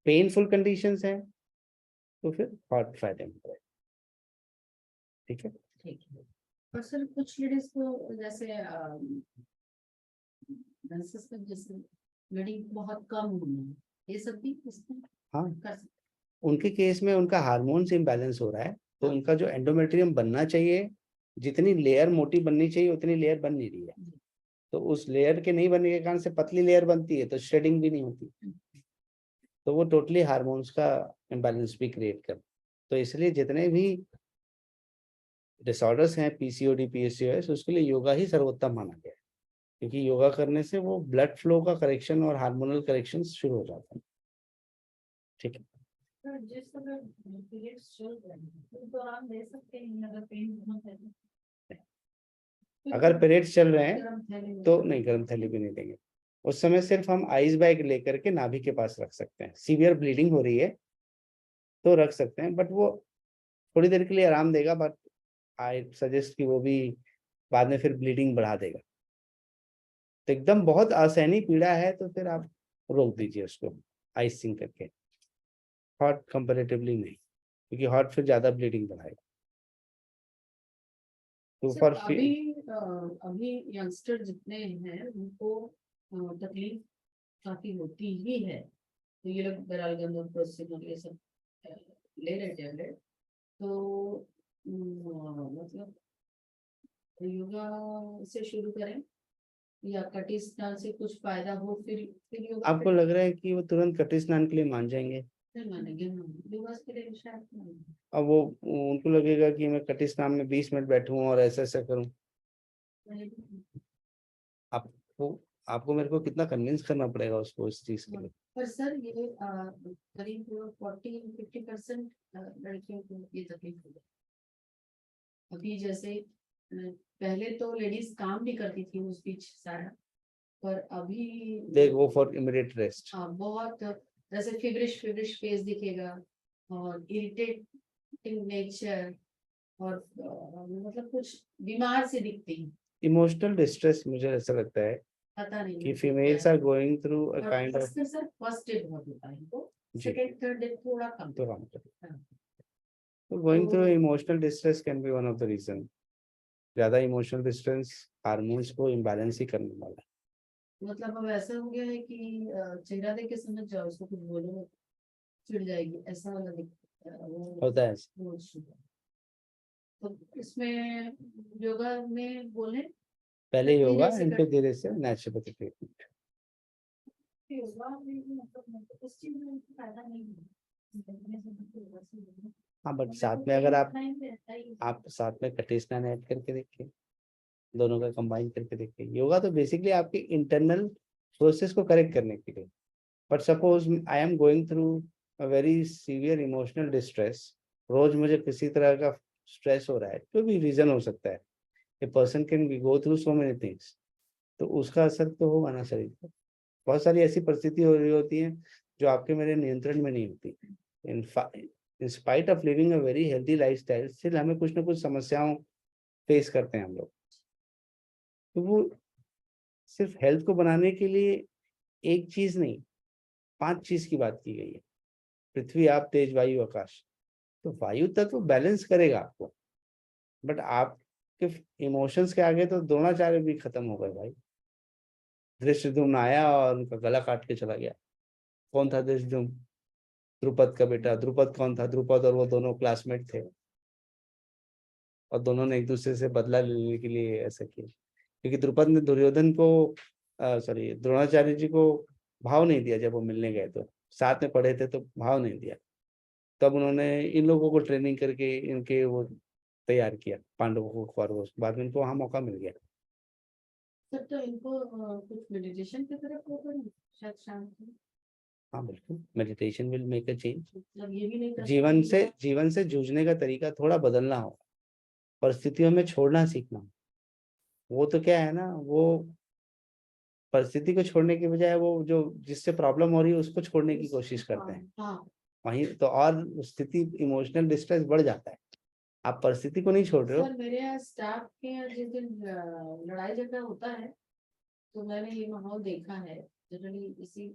[SPEAKER 1] पेनफुल कंडीशंस है तो फिर हॉट फायदेमंद रहेगा। ठीक है,
[SPEAKER 3] ठीक है। और सर कुछ लेडीज को जैसे मेंसेस में जैसे ब्लीडिंग बहुत कम होना, ये सब भी इसमें
[SPEAKER 1] हाँ,
[SPEAKER 3] कर सकते
[SPEAKER 1] उनके केस में उनका हार्मोन्स इम्बैलेंस हो रहा है, तो उनका जो एंडोमेट्रियम बनना चाहिए, जितनी लेयर मोटी बननी चाहिए उतनी लेयर बन नहीं रही है, तो उस लेयर के नहीं बनने के कारण से पतली लेयर बनती है, तो शेडिंग भी नहीं होती, तो वो टोटली हार्मोन्स का इम्बैलेंस भी क्रिएट कर। तो इसलिए जितने भी डिसऑर्डर्स हैं, पीसीओडी, पीएसओएस, उसके लिए योगा ही सर्वोत्तम माना गया है, क्योंकि योगा करने से वो ब्लड फ्लो का करेक्शन और हार्मोनल करेक्शन शुरू हो जाता है। ठीक है,
[SPEAKER 3] हैं। जिस समय पीरियड्स चल रहे हैं तो आराम दे सकते हैं अगर पेन बहुत है
[SPEAKER 1] अगर पीरियड्स चल रहे हैं
[SPEAKER 3] गर्म थैली में।
[SPEAKER 1] तो नहीं, गर्म थैली भी नहीं देंगे उस समय, सिर्फ हम आइस बैग लेकर के नाभि के पास रख सकते हैं। सीवियर ब्लीडिंग हो रही है तो रख सकते हैं, बट वो थोड़ी देर के लिए आराम देगा, बट आई सजेस्ट कि वो भी बाद में फिर ब्लीडिंग बढ़ा देगा। तो एकदम बहुत असहनीय पीड़ा है तो फिर आप रोक दीजिए उसको आइसिंग करके, हॉट कंपेरेटिवली नहीं, क्योंकि हॉट फिर ज्यादा ब्लीडिंग बढ़ाएगा। तो
[SPEAKER 3] सर,
[SPEAKER 1] फॉर
[SPEAKER 3] अभी यंगस्टर जितने हैं उनको तकलीफ काफी होती ही है, तो ये लोग बेरालगंज प्रोसिनल ये सब ले रहे टैबलेट, तो मतलब योगा से शुरू करें या कटी स्नान से कुछ फायदा हो फिर योगा
[SPEAKER 1] आपको लग रहा है कि वो तुरंत कटी स्नान के लिए मान जाएंगे?
[SPEAKER 3] फिर मानेंगे हाँ, योगा के लिए शायद मानेंगे।
[SPEAKER 1] अब वो उनको लगेगा कि मैं कटी स्नान में 20 मिनट बैठूं और ऐसा ऐसा करूं। आपको आपको मेरे को कितना कन्विंस करना पड़ेगा उसको इस चीज के लिए?
[SPEAKER 3] पर सर ये करीब 40-50% लड़कियों को ये तकलीफ हो गई। अभी जैसे पहले तो लेडीज काम भी करती थी उस बीच सारा, पर अभी
[SPEAKER 1] दे गो फॉर इमीडिएट रेस्ट।
[SPEAKER 3] बहुत जैसे फिवरिश फेस दिखेगा और इरिटेटिंग नेचर और मतलब कुछ बीमार से दिखती है।
[SPEAKER 1] इमोशनल डिस्ट्रेस, मुझे ऐसा लगता है
[SPEAKER 3] पता नहीं
[SPEAKER 1] कि females are going through a kind of,
[SPEAKER 3] sir first day बहुत होता है इनको,
[SPEAKER 1] जी,
[SPEAKER 3] सेकंड थर्ड डे थोड़ा कम
[SPEAKER 1] तो हम
[SPEAKER 3] हाँ।
[SPEAKER 1] गोइंग थ्रू
[SPEAKER 3] तो
[SPEAKER 1] emotional distress can be one of the reason. ज्यादा इमोशनल डिस्ट्रेस हार्मोन्स को इम्बैलेंस ही करने वाला है।
[SPEAKER 3] मतलब अब ऐसा हो गया है कि चेहरा देख के समझ जाओ, उसको कुछ बोलो चिढ़ जाएगी, ऐसा वाला वो
[SPEAKER 1] होता है ऐसा।
[SPEAKER 3] वो issue है। तो इसमें योगा में बोले
[SPEAKER 1] पहले
[SPEAKER 3] धीरे
[SPEAKER 1] योगा
[SPEAKER 3] से
[SPEAKER 1] एंड फिर धीरे से नेचुरोपैथी ट्रीटमेंट।
[SPEAKER 3] योगा में मतलब इस चीज में फायदा नहीं है।
[SPEAKER 1] हाँ, बट साथ में अगर आप साथ में कटी स्नान ऐड करके देखिए, दोनों का कंबाइन करके देखिए। योगा तो बेसिकली आपके इंटरनल प्रोसेस को करेक्ट करने के लिए। But suppose I am going through a very severe emotional distress, रोज मुझे किसी तरह का स्ट्रेस हो रहा है, कोई भी रीजन हो सकता है, a person can be go through so many things, तो उसका असर तो होगा ना शरीर पर। बहुत सारी ऐसी परिस्थिति हो रही होती है जो आपके मेरे नियंत्रण में नहीं होती। In spite of living a very healthy lifestyle still हमें कुछ ना कुछ समस्याओं फेस करते हैं हम लोग। तो वो सिर्फ हेल्थ को बनाने के लिए एक चीज नहीं, 5 चीज की बात की गई है। पृथ्वी, आप, तेज, वायु, आकाश। तो वायु तत्व बैलेंस करेगा आपको, बट आपके इमोशंस के आगे तो द्रोणाचार्य भी खत्म हो गए भाई। धृष्टद्युम्न आया और उनका गला काट के चला गया। कौन था धृष्टद्युम्न? द्रुपद का बेटा। द्रुपद कौन था? द्रुपद और वो दोनों क्लासमेट थे, और दोनों ने एक दूसरे से बदला लेने के लिए ऐसा किया, क्योंकि द्रुपद ने दुर्योधन को सॉरी द्रोणाचार्य जी को भाव नहीं दिया। जब वो मिलने गए तो साथ में पढ़े थे तो भाव नहीं दिया। तब उन्होंने इन लोगों को ट्रेनिंग करके इनके वो तैयार किया, पांडवों को कौरवों से। बाद में इनको वहां मौका मिल गया।
[SPEAKER 3] सर तो इनको कुछ मेडिटेशन की तरफ वो करें शायद शाम को।
[SPEAKER 1] हाँ बिल्कुल, meditation will make a change.
[SPEAKER 3] मतलब ये भी नहीं कर
[SPEAKER 1] जीवन से जूझने का तरीका थोड़ा बदलना हो, परिस्थितियों में छोड़ना सीखना। वो तो क्या है ना, वो परिस्थिति को छोड़ने के बजाय वो जो जिससे प्रॉब्लम हो रही है उसको छोड़ने की कोशिश करते हैं।
[SPEAKER 3] हाँ
[SPEAKER 1] वहीं तो और स्थिति, इमोशनल डिस्ट्रेस बढ़ जाता है। आप परिस्थिति को नहीं छोड़ रहे हो।
[SPEAKER 3] सर मेरे यहाँ स्टाफ के यहाँ जिस दिन लड़ाई झगड़ा होता है तो मैंने ये माहौल देखा है। जनरली इसी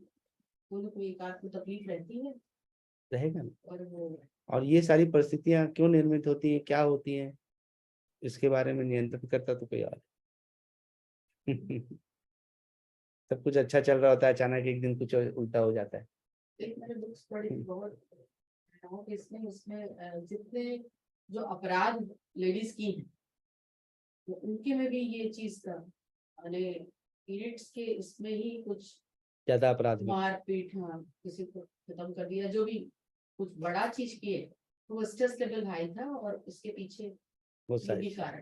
[SPEAKER 3] कोई न कोई एक आध को तकलीफ रहती है
[SPEAKER 1] रहेगा ना।
[SPEAKER 3] और वो
[SPEAKER 1] और ये सारी परिस्थितियां क्यों निर्मित होती है, क्या होती हैं, इसके बारे में नियंत्रण करता तो कोई और है। सब कुछ अच्छा चल रहा होता है, अचानक एक दिन कुछ उल्टा हो जाता है।
[SPEAKER 3] एक मैंने बुक्स पढ़ी थी बहुत इसमें उसमें जितने जो अपराध लेडीज की हैं तो उनके में भी ये चीज का अरे पीरियड्स के इसमें ही कुछ
[SPEAKER 1] ज्यादा अपराध में
[SPEAKER 3] मारपीट, हाँ किसी को खत्म कर दिया, जो भी कुछ बड़ा चीज किए तो वो स्ट्रेस लेवल हाई था और इसके पीछे
[SPEAKER 1] वो
[SPEAKER 3] ये भी
[SPEAKER 1] सारी
[SPEAKER 3] कारण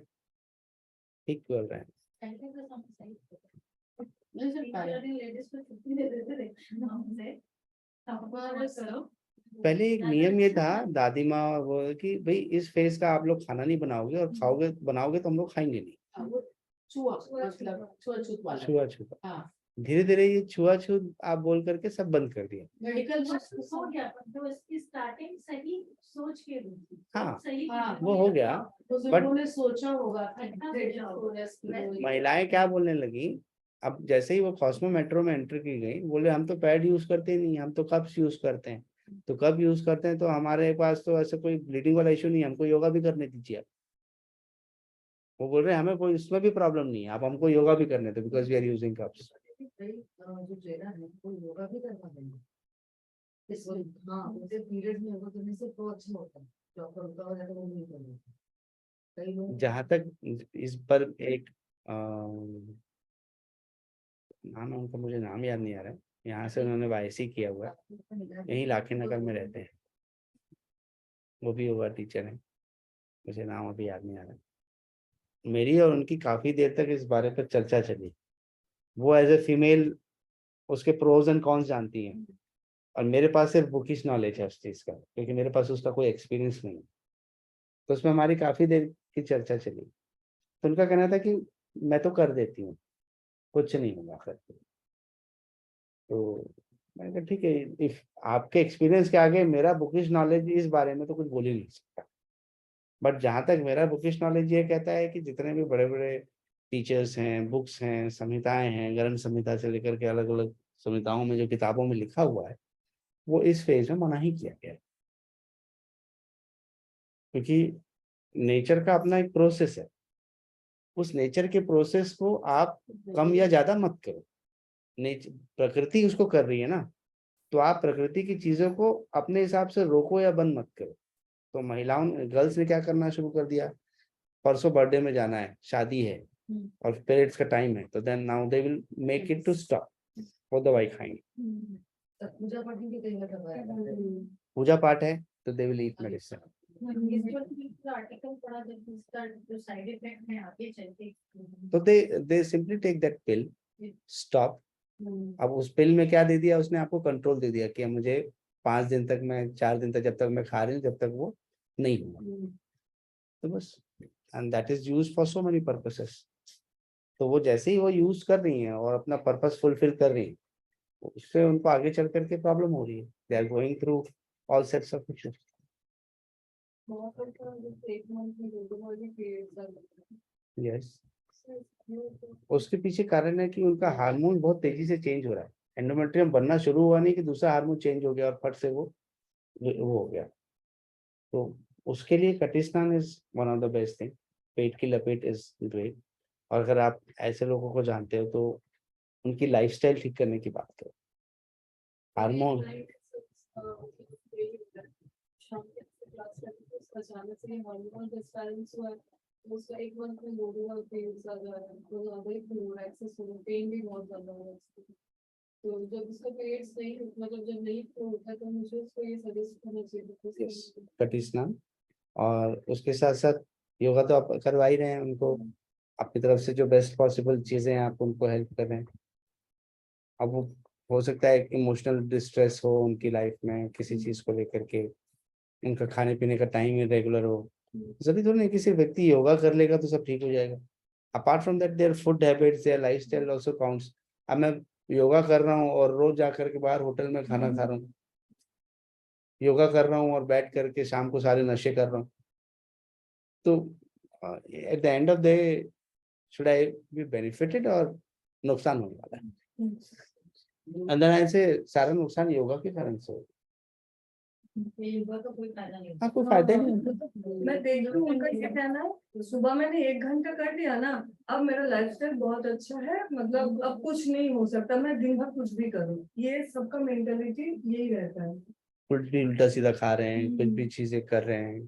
[SPEAKER 1] ठीक बोल रहे हैं।
[SPEAKER 3] नहीं सर लेडीज को छुट्टी दे देते थे
[SPEAKER 1] पहले एक नियम ये था, दादी माँ और वो, कि भाई इस फेस का आप लोग खाना नहीं बनाओगे, और खाओगे बनाओगे तो हम लोग खाएंगे नहीं।
[SPEAKER 3] वो मतलब छुआछूत वाला
[SPEAKER 1] छुआछूत।
[SPEAKER 3] हाँ
[SPEAKER 1] धीरे धीरे ये छुआछूत आप बोल करके सब बंद कर दिया।
[SPEAKER 3] मेडिकल
[SPEAKER 2] हो गया तो इसकी स्टार्टिंग सही सोच के हुई थी।
[SPEAKER 1] हाँ,
[SPEAKER 2] सही
[SPEAKER 3] हाँ,
[SPEAKER 1] वो हो गया।
[SPEAKER 3] बुजुर्गों ने सोचा होगा
[SPEAKER 1] महिलाएं क्या बोलने लगी, अब जैसे ही वो कॉस्मो मेट्रो में एंटर की गई, बोले हम तो पैड यूज करते नहीं, हम तो कप्स यूज करते हैं। तो कप यूज करते हैं तो हमारे पास तो ऐसा कोई ब्लीडिंग वाला इशू नहीं है, हमको योगा भी करने दीजिए। वो बोल रहे हैं हमें कोई इसमें भी प्रॉब्लम नहीं है, आप हमको योगा भी करने दो, because we are using cups.
[SPEAKER 3] जो ट्रेनर है वो योगा भी करवा देंगे इस हाँ उनके पीरियड में योगा करने से तो अच्छा होता है। डॉक्टर उनका हो जाता है वो नहीं करना कई लोग
[SPEAKER 1] जहां तक इस पर एक नाम है उनका, मुझे नाम याद नहीं आ रहा है, यहाँ से उन्होंने वाईसी किया हुआ है, यही लाखी नगर में रहते हैं, वो भी योगा टीचर है, मुझे नाम अभी याद नहीं आ रहा। मेरी और उनकी काफी देर तक इस बारे पर चर्चा चली। वो एज ए फीमेल उसके प्रोज एंड कॉन्स जानती हैं, और मेरे पास सिर्फ बुकिश नॉलेज है उस चीज का, क्योंकि मेरे पास उसका कोई एक्सपीरियंस नहीं है। तो उसमें हमारी काफी देर की चर्चा चली। तो उनका कहना था कि मैं तो कर देती हूँ, कुछ नहीं होगा करके। तो मैंने कहा ठीक है, इफ आपके एक्सपीरियंस के आगे मेरा बुकिश नॉलेज इस बारे में तो कुछ बोल ही नहीं सकता। बट जहां तक मेरा बुकिश नॉलेज ये कहता है कि जितने भी बड़े बड़े टीचर्स हैं, बुक्स हैं, संहिताएं हैं, ग्रंथ संहिता से लेकर के अलग अलग संहिताओं में जो किताबों में लिखा हुआ है, वो इस फेज में मना ही किया गया है। क्योंकि नेचर का अपना एक प्रोसेस है, उस नेचर के प्रोसेस को आप कम या ज्यादा मत करो। नेचर, प्रकृति उसको कर रही है ना, तो आप प्रकृति की चीजों को अपने हिसाब से रोको या बंद मत करो। तो महिलाओं गर्ल्स ने क्या करना शुरू कर दिया, परसों बर्थडे में जाना है, शादी है और पीरियड्स का टाइम है, तो then now they will make it to stop, वो दवाई खाएंगे।
[SPEAKER 3] पूजा पाठ भी कहीं करवाया
[SPEAKER 1] पूजा पाठ है तो they will eat medicine.
[SPEAKER 2] Article पढ़ा जिसका जो साइड इफेक्ट है आगे चलते
[SPEAKER 1] तो they simply take that pill, stop. अब उस पिल में क्या दे दिया उसने, आपको कंट्रोल दे दिया कि मुझे 5 दिन तक, मैं 4 दिन तक जब तक मैं खा रही हूँ जब तक वो नहीं हुआ, तो बस। And that is used for so many purposes. तो वो जैसे ही वो यूज कर रही हैं और अपना पर्पस फुलफिल कर रही हैं, उससे उनको आगे चल करके प्रॉब्लम हो रही है, they are going through all sets of issues.
[SPEAKER 3] बहुत सारा एक मंथ में दो वाली पीरियड्स आ जाते
[SPEAKER 1] यस,
[SPEAKER 3] हैं।
[SPEAKER 1] उसके पीछे कारण है कि उनका हार्मोन बहुत तेजी से चेंज हो रहा है। एंडोमेट्रियम बनना शुरू हुआ नहीं कि दूसरा हार्मोन चेंज हो गया और फट से वो हो गया। तो उसके लिए कटी स्नान is one of the best thing. पेट की लपेट इज ग्रेट। और अगर आप ऐसे लोगों को जानते हो तो उनकी लाइफस्टाइल ठीक करने की बात करो। हार्मोन
[SPEAKER 3] अचानक से हार्मोनल डिस्बैलेंस हुआ है, उसका एक मंथ में लोड पेन ज्यादा है, तो ज्यादा ही फ्लो एक्सेस हो, पेन भी बहुत ज्यादा हो रहा है। तो जब उसका पीरियड्स नहीं मतलब जब नहीं फ्लो होता है तो मुझे उसको ये सजेस्ट करना चाहिए
[SPEAKER 1] कटी स्नान, और उसके साथ साथ योगा तो आप करवा ही रहे हैं उनको, अपनी तरफ से जो बेस्ट पॉसिबल चीजें हैं आप उनको हेल्प कर रहे हैं। अब वो हो सकता है इमोशनल डिस्ट्रेस हो उनकी लाइफ में किसी चीज को लेकर के, उनका खाने पीने का टाइम इरेगुलर हो, जरूरी थोड़ी नहीं किसी व्यक्ति योगा कर लेगा तो सब ठीक हो जाएगा। Apart from that their food habits, there lifestyle also counts. अब मैं योगा कर रहा हूँ और रोज जा करके बाहर होटल में खाना खा रहा हूँ, योगा कर रहा हूँ और बैठ करके शाम को सारे नशे कर रहा हूँ, तो at the end of the should I be benefited और नुकसान होने वाला है। अंदर ऐसे सारा नुकसान योगा के कारण से होगा।
[SPEAKER 3] योगा का कोई फायदा नहीं
[SPEAKER 1] हाँ, कोई फायदा ही नहीं होता।
[SPEAKER 2] मैं देख रही हूँ उनका ये कहना है, सुबह मैंने 1 घंटा कर लिया ना, अब मेरा लाइफस्टाइल बहुत अच्छा है, मतलब अब कुछ नहीं हो सकता, मैं दिन भर कुछ भी करूँ, ये सबका मेंटेलिटी यही रहता है।
[SPEAKER 1] कुछ भी उल्टा सीधा खा रहे हैं, कुछ भी चीजें कर रहे हैं।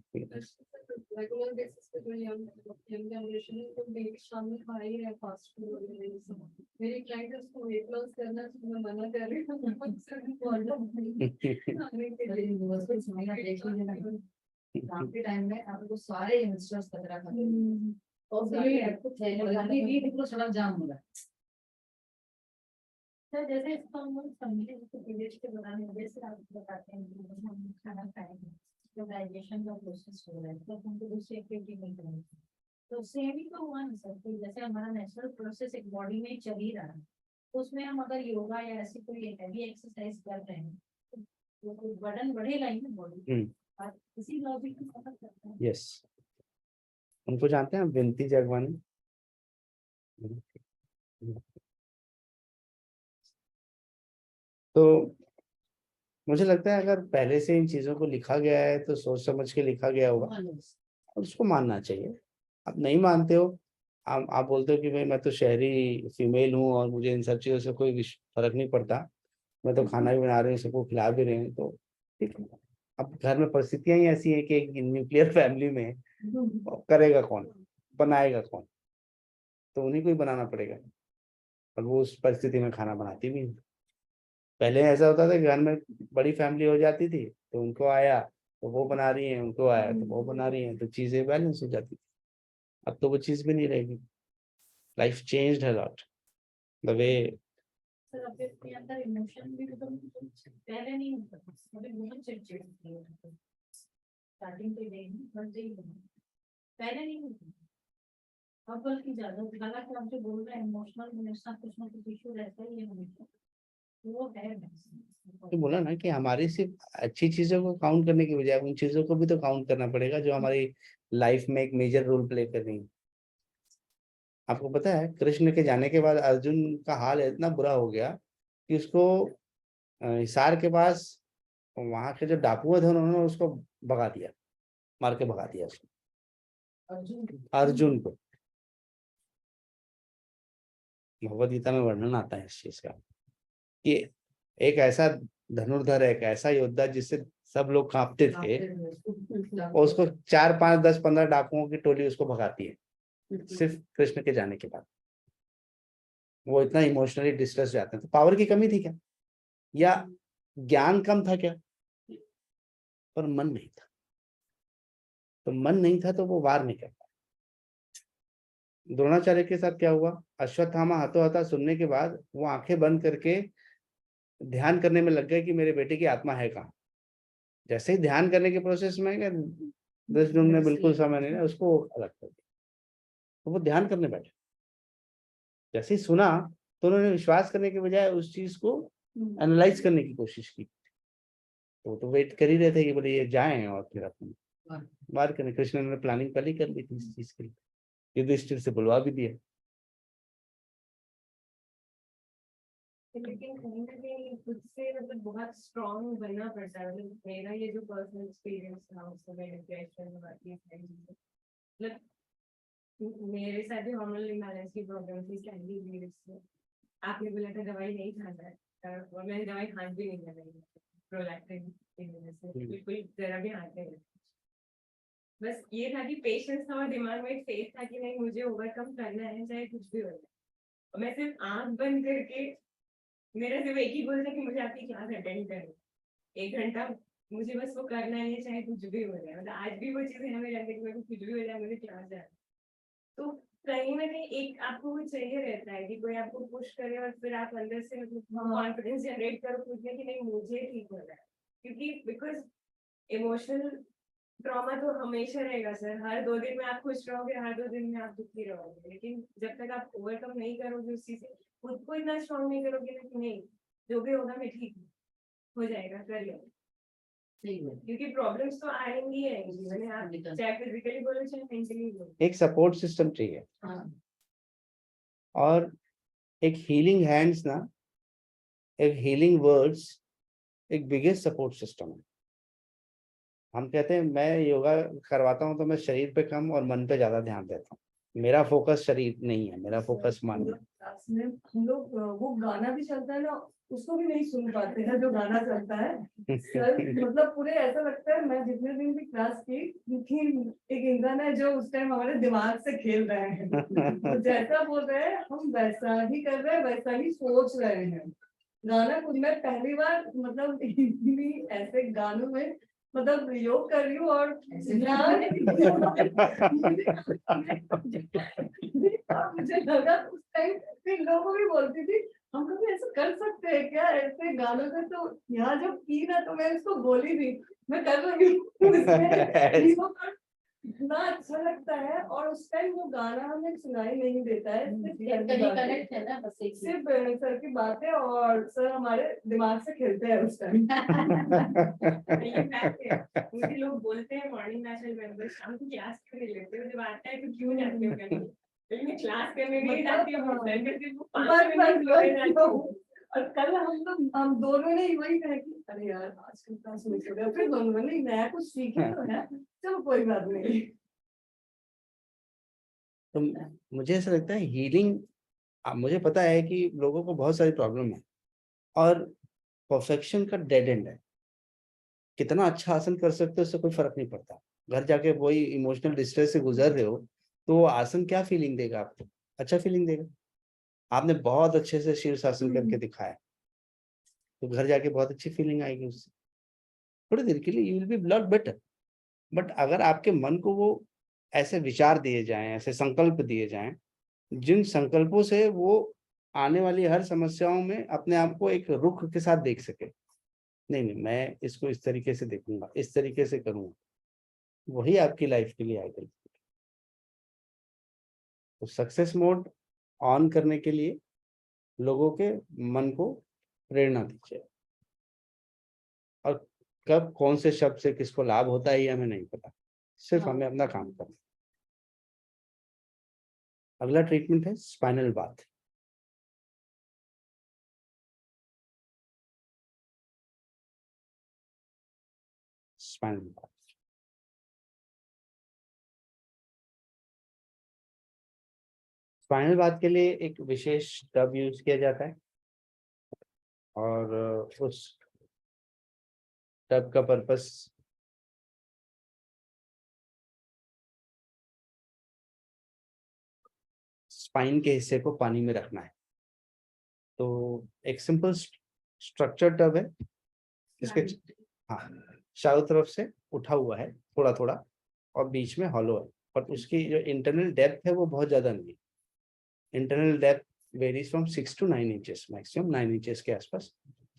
[SPEAKER 3] रेगुलर बेसिस पे जो यंग जनरेशन है तो डेली शाम में खा ही रहे फास्ट फूड वगैरह ये सब। मेरी क्लाइंट है उसको वेट लॉस करना है तो मैं मना कर रही हूँ शाम के टाइम में आपको सारे यंगस्टर्स कचरा खाते हैं और फिर सड़क जाम हो रहा है। सर जैसे इसको हम लोग समझे विदेश के बनाने जैसे आप बताते हैं हम खाना खाएंगे तो डाइजेशन का प्रोसेस हो रहा है तो हमको दूसरी एक्टिविटी नहीं करनी, तो सेम ही तो हुआ ना सर कि जैसे हमारा नेचुरल प्रोसेस एक बॉडी में चल ही रहा है, तो उसमें हम अगर योगा या ऐसी कोई हैवी एक्सरसाइज कर रहे हैं तो बर्डन बढ़ेगा ही ना बॉडी, इसी लॉजिक को समझ सकते हैं।
[SPEAKER 1] यस, उनको जानते हैं विनती जगवानी। तो मुझे लगता है अगर पहले से इन चीजों को लिखा गया है तो सोच समझ के लिखा गया होगा और उसको मानना चाहिए। आप नहीं मानते हो, आप बोलते हो कि भाई मैं तो शहरी फीमेल हूँ और मुझे इन सब चीजों से कोई फर्क नहीं पड़ता, मैं तो खाना भी बना रही हूँ, सबको खिला भी रही हूँ, तो ठीक है। अब घर में परिस्थितियां ही ऐसी हैं कि एक न्यूक्लियर फैमिली में करेगा कौन, बनाएगा कौन, तो उन्हीं को ही बनाना पड़ेगा, और वो उस परिस्थिति में खाना बनाती भी नहीं। पहले ऐसा होता था कि घर में बड़ी फैमिली हो जाती थी तो उनको आया तो वो बना रही है, उनको आया तो वो बना रही है, तो चीजें बैलेंस हो जाती थी। अब तो वो चीज भी नहीं रहेगी। लाइफ चेंज्ड है लॉट द वे।
[SPEAKER 3] सर अब इसके अंदर इमोशन भी तो पहले नहीं होता था, अभी बहुत चिड़चिड़ होती है स्टार्टिंग के डे में बस यही पहले नहीं होती, अब बल्कि ज्यादा। हालांकि आप जो बोल रहे हैं इमोशनल हमेशा कुछ ना कुछ इशू रहता ही है हमेशा, वो है
[SPEAKER 1] तो बोला ना कि हमारी सिर्फ अच्छी चीजों को काउंट करने की बजाय उन चीजों को भी तो काउंट करना पड़ेगा जो हमारी लाइफ में एक मेजर रोल प्ले कर रही है। आपको पता है कृष्ण के जाने के बाद अर्जुन का हाल इतना बुरा हो गया कि उसको हिसार के पास वहां के जो डाकुआ थे उन्होंने उसको भगा दिया, मार के भगा दिया उसको, अर्जुन को। भगवद गीता में वर्णन आता है इस चीज का कि एक ऐसा धनुर्धर, एक ऐसा योद्धा जिससे सब लोग कांपते थे, और उसको 4 5 10 15 डाकुओं की टोली उसको भगाती है सिर्फ कृष्ण के जाने के बाद। वो इतना इमोशनली डिस्ट्रेस हो जाते हैं, तो पावर की कमी थी क्या, या ज्ञान कम था क्या, पर मन नहीं था। तो मन नहीं था तो वो वार नहीं कर पाया। द्रोणाचार्य के साथ क्या हुआ, अश्वत्थामा हाथों हाथा सुनने के बाद वो आंखें बंद करके ध्यान करने में लग गए कि मेरे बेटे की आत्मा है कहाँ। जैसे ही ध्यान करने के प्रोसेस में क्या 10 दिन में बिल्कुल समय नहीं है, उसको अलग कर दिया, तो वो ध्यान करने बैठे। जैसे ही सुना तो उन्होंने विश्वास करने के बजाय उस चीज को एनालाइज करने की कोशिश की। तो वेट कर ही रहे थे कि बोले ये जाएं और फिर अपन वार करें। कृष्ण ने प्लानिंग पहले ही कर ली थी इस चीज के लिए, युधिष्ठिर से बुलवा भी दिया।
[SPEAKER 2] लेकिन कहीं ना कहीं खुद से मतलब बहुत स्ट्रॉन्ग बनना पड़ता है। मतलब मेरा ये जो पर्सनल एक्सपीरियंस था उससे मैं डिप्रेशन बाकी मतलब मेरे साथ भी हार्मोनल इम्बैलेंस की प्रॉब्लम थी कैंडी वीड्स से। आपने बोला था दवाई नहीं खाना है और मैंने दवाई खान भी नहीं लगाई प्रोलैक्टिन की वजह से, बिल्कुल जरा भी हाथ नहीं लगा। बस ये था कि पेशेंस था और दिमाग में एक फेथ था कि नहीं मुझे ओवरकम करना है चाहे कुछ भी हो जाए। और मैं सिर्फ आंख बंद करके मेरा सिर्फ एक ही गोल था कि मुझे आपकी क्लास अटेंड करनी, 1 घंटा मुझे बस वो करना है चाहे कुछ भी हो जाए। मतलब आज भी वो चीजें हमें रहती है कि कुछ भी हो जाए मुझे क्लास जाना। तो कहीं ना कहीं एक आपको वो चाहिए रहता है कि कोई आपको पुश करे और फिर आप अंदर से मतलब कॉन्फिडेंस जनरेट करो खुद में कि नहीं मुझे ठीक होना है। क्योंकि बिकॉज इमोशनल ट्रॉमा तो हमेशा रहेगा सर। हर 2 दिन में आप खुश रहोगे, हर 2 दिन में आप दुखी रहोगे, लेकिन जब तक आप ओवरकम नहीं करोगे उस चीज से, खुद को इतना स्ट्रॉन्ग नहीं करोगे ना कि नहीं जो भी होगा मैं ठीक हो जाएगा कर लो। क्योंकि प्रॉब्लम्स तो आएंगी आएंगी, मैंने आप चाहे फिजिकली बोलो चाहे मेंटली बोलो।
[SPEAKER 1] एक सपोर्ट सिस्टम चाहिए।
[SPEAKER 3] हाँ।
[SPEAKER 1] और एक हीलिंग हैंड्स ना, एक हीलिंग वर्ड्स एक बिगेस्ट सपोर्ट सिस्टम है। हम कहते हैं मैं योगा करवाता हूँ तो मैं शरीर पे कम और मन पे ज्यादा ध्यान देता हूँ। मेरा फोकस शरीर नहीं है, मेरा फोकस मन है।
[SPEAKER 2] हम लोग वो गाना भी चलता है ना उसको भी नहीं सुन पाते हैं जो गाना चलता है सर। मतलब पूरे ऐसा लगता है मैं जितने दिन भी क्लास की एक इंसान है जो उस टाइम हमारे दिमाग से खेल रहे हैं। तो जैसा बोल रहे हैं हम वैसा ही कर रहे हैं, वैसा ही सोच रहे हैं। गाना खुद मैं पहली बार मतलब ऐसे गानों में मतलब योग कर रही हूँ और मुझे लगा उस टाइम फिर लोगों भी बोलती थी हम कभी ऐसा कर सकते हैं क्या ऐसे गानों में। तो यहाँ जब की ना तो मैं इसको बोली थी मैं कर रही हूँ इतना अच्छा लगता है। और उस टाइम वो गाना हमें सुनाई नहीं देता है, सिर्फ सर की बातें और सर हमारे दिमाग से खेलते हैं उस टाइम। मुझे लोग बोलते हैं मॉर्निंग नेशनल मेंबर शाम को क्लास क्यों नहीं लेते हो, जब आता है तो क्यों जाते हो करने, लेकिन मैं क्लास करने नहीं जाती हूँ और कल हम दोनों ने वही कहा कि अरे यार आज की क्लास मिस हो गया, फिर दोनों ने नया कुछ सीखे तो है चलो कोई बात नहीं।
[SPEAKER 1] तो मुझे ऐसा लगता है हीलिंग, मुझे पता है कि लोगों को बहुत सारी प्रॉब्लम है और परफेक्शन का डेड एंड है। कितना अच्छा आसन कर सकते हो उससे कोई फर्क नहीं पड़ता। घर जाके वही इमोशनल डिस्ट्रेस से गुजर रहे हो तो वो आसन क्या फीलिंग देगा आपको? अच्छा फीलिंग देगा। आपने बहुत अच्छे से शीर्षासन करके दिखाया तो घर जाके बहुत अच्छी फीलिंग आएगी उससे। थोड़ी देर के लिए you will be lot better. But अगर आपके मन को वो ऐसे विचार दिए जाएं, ऐसे संकल्प दिए जाएं जिन संकल्पों से वो आने वाली हर समस्याओं में अपने आप को एक रुख के साथ देख सके, नहीं नहीं मैं इसको इस तरीके से देखूंगा, इस तरीके से करूंगा, वही आपकी लाइफ के लिए आएगा। तो सक्सेस मोड ऑन करने के लिए लोगों के मन को प्रेरणा दीजिए। और कब कौन से शब्द से किसको लाभ होता है ये हमें नहीं पता, सिर्फ हमें अपना काम करना। अगला ट्रीटमेंट है spinal bath. Spinal bath spinal bath के लिए एक विशेष टब यूज किया जाता है और उस टब का पर्पस स्पाइन के हिस्से को पानी में रखना है। तो एक सिंपल स्ट्रक्चर टब है इसके, हाँ चारों तरफ से उठा हुआ है थोड़ा थोड़ा और बीच में हॉलो है, पर उसकी जो इंटरनल डेप्थ है वो बहुत ज्यादा नहीं है। Internal depth varies from 6 to 9 inches, maximum 9 inches के आसपास।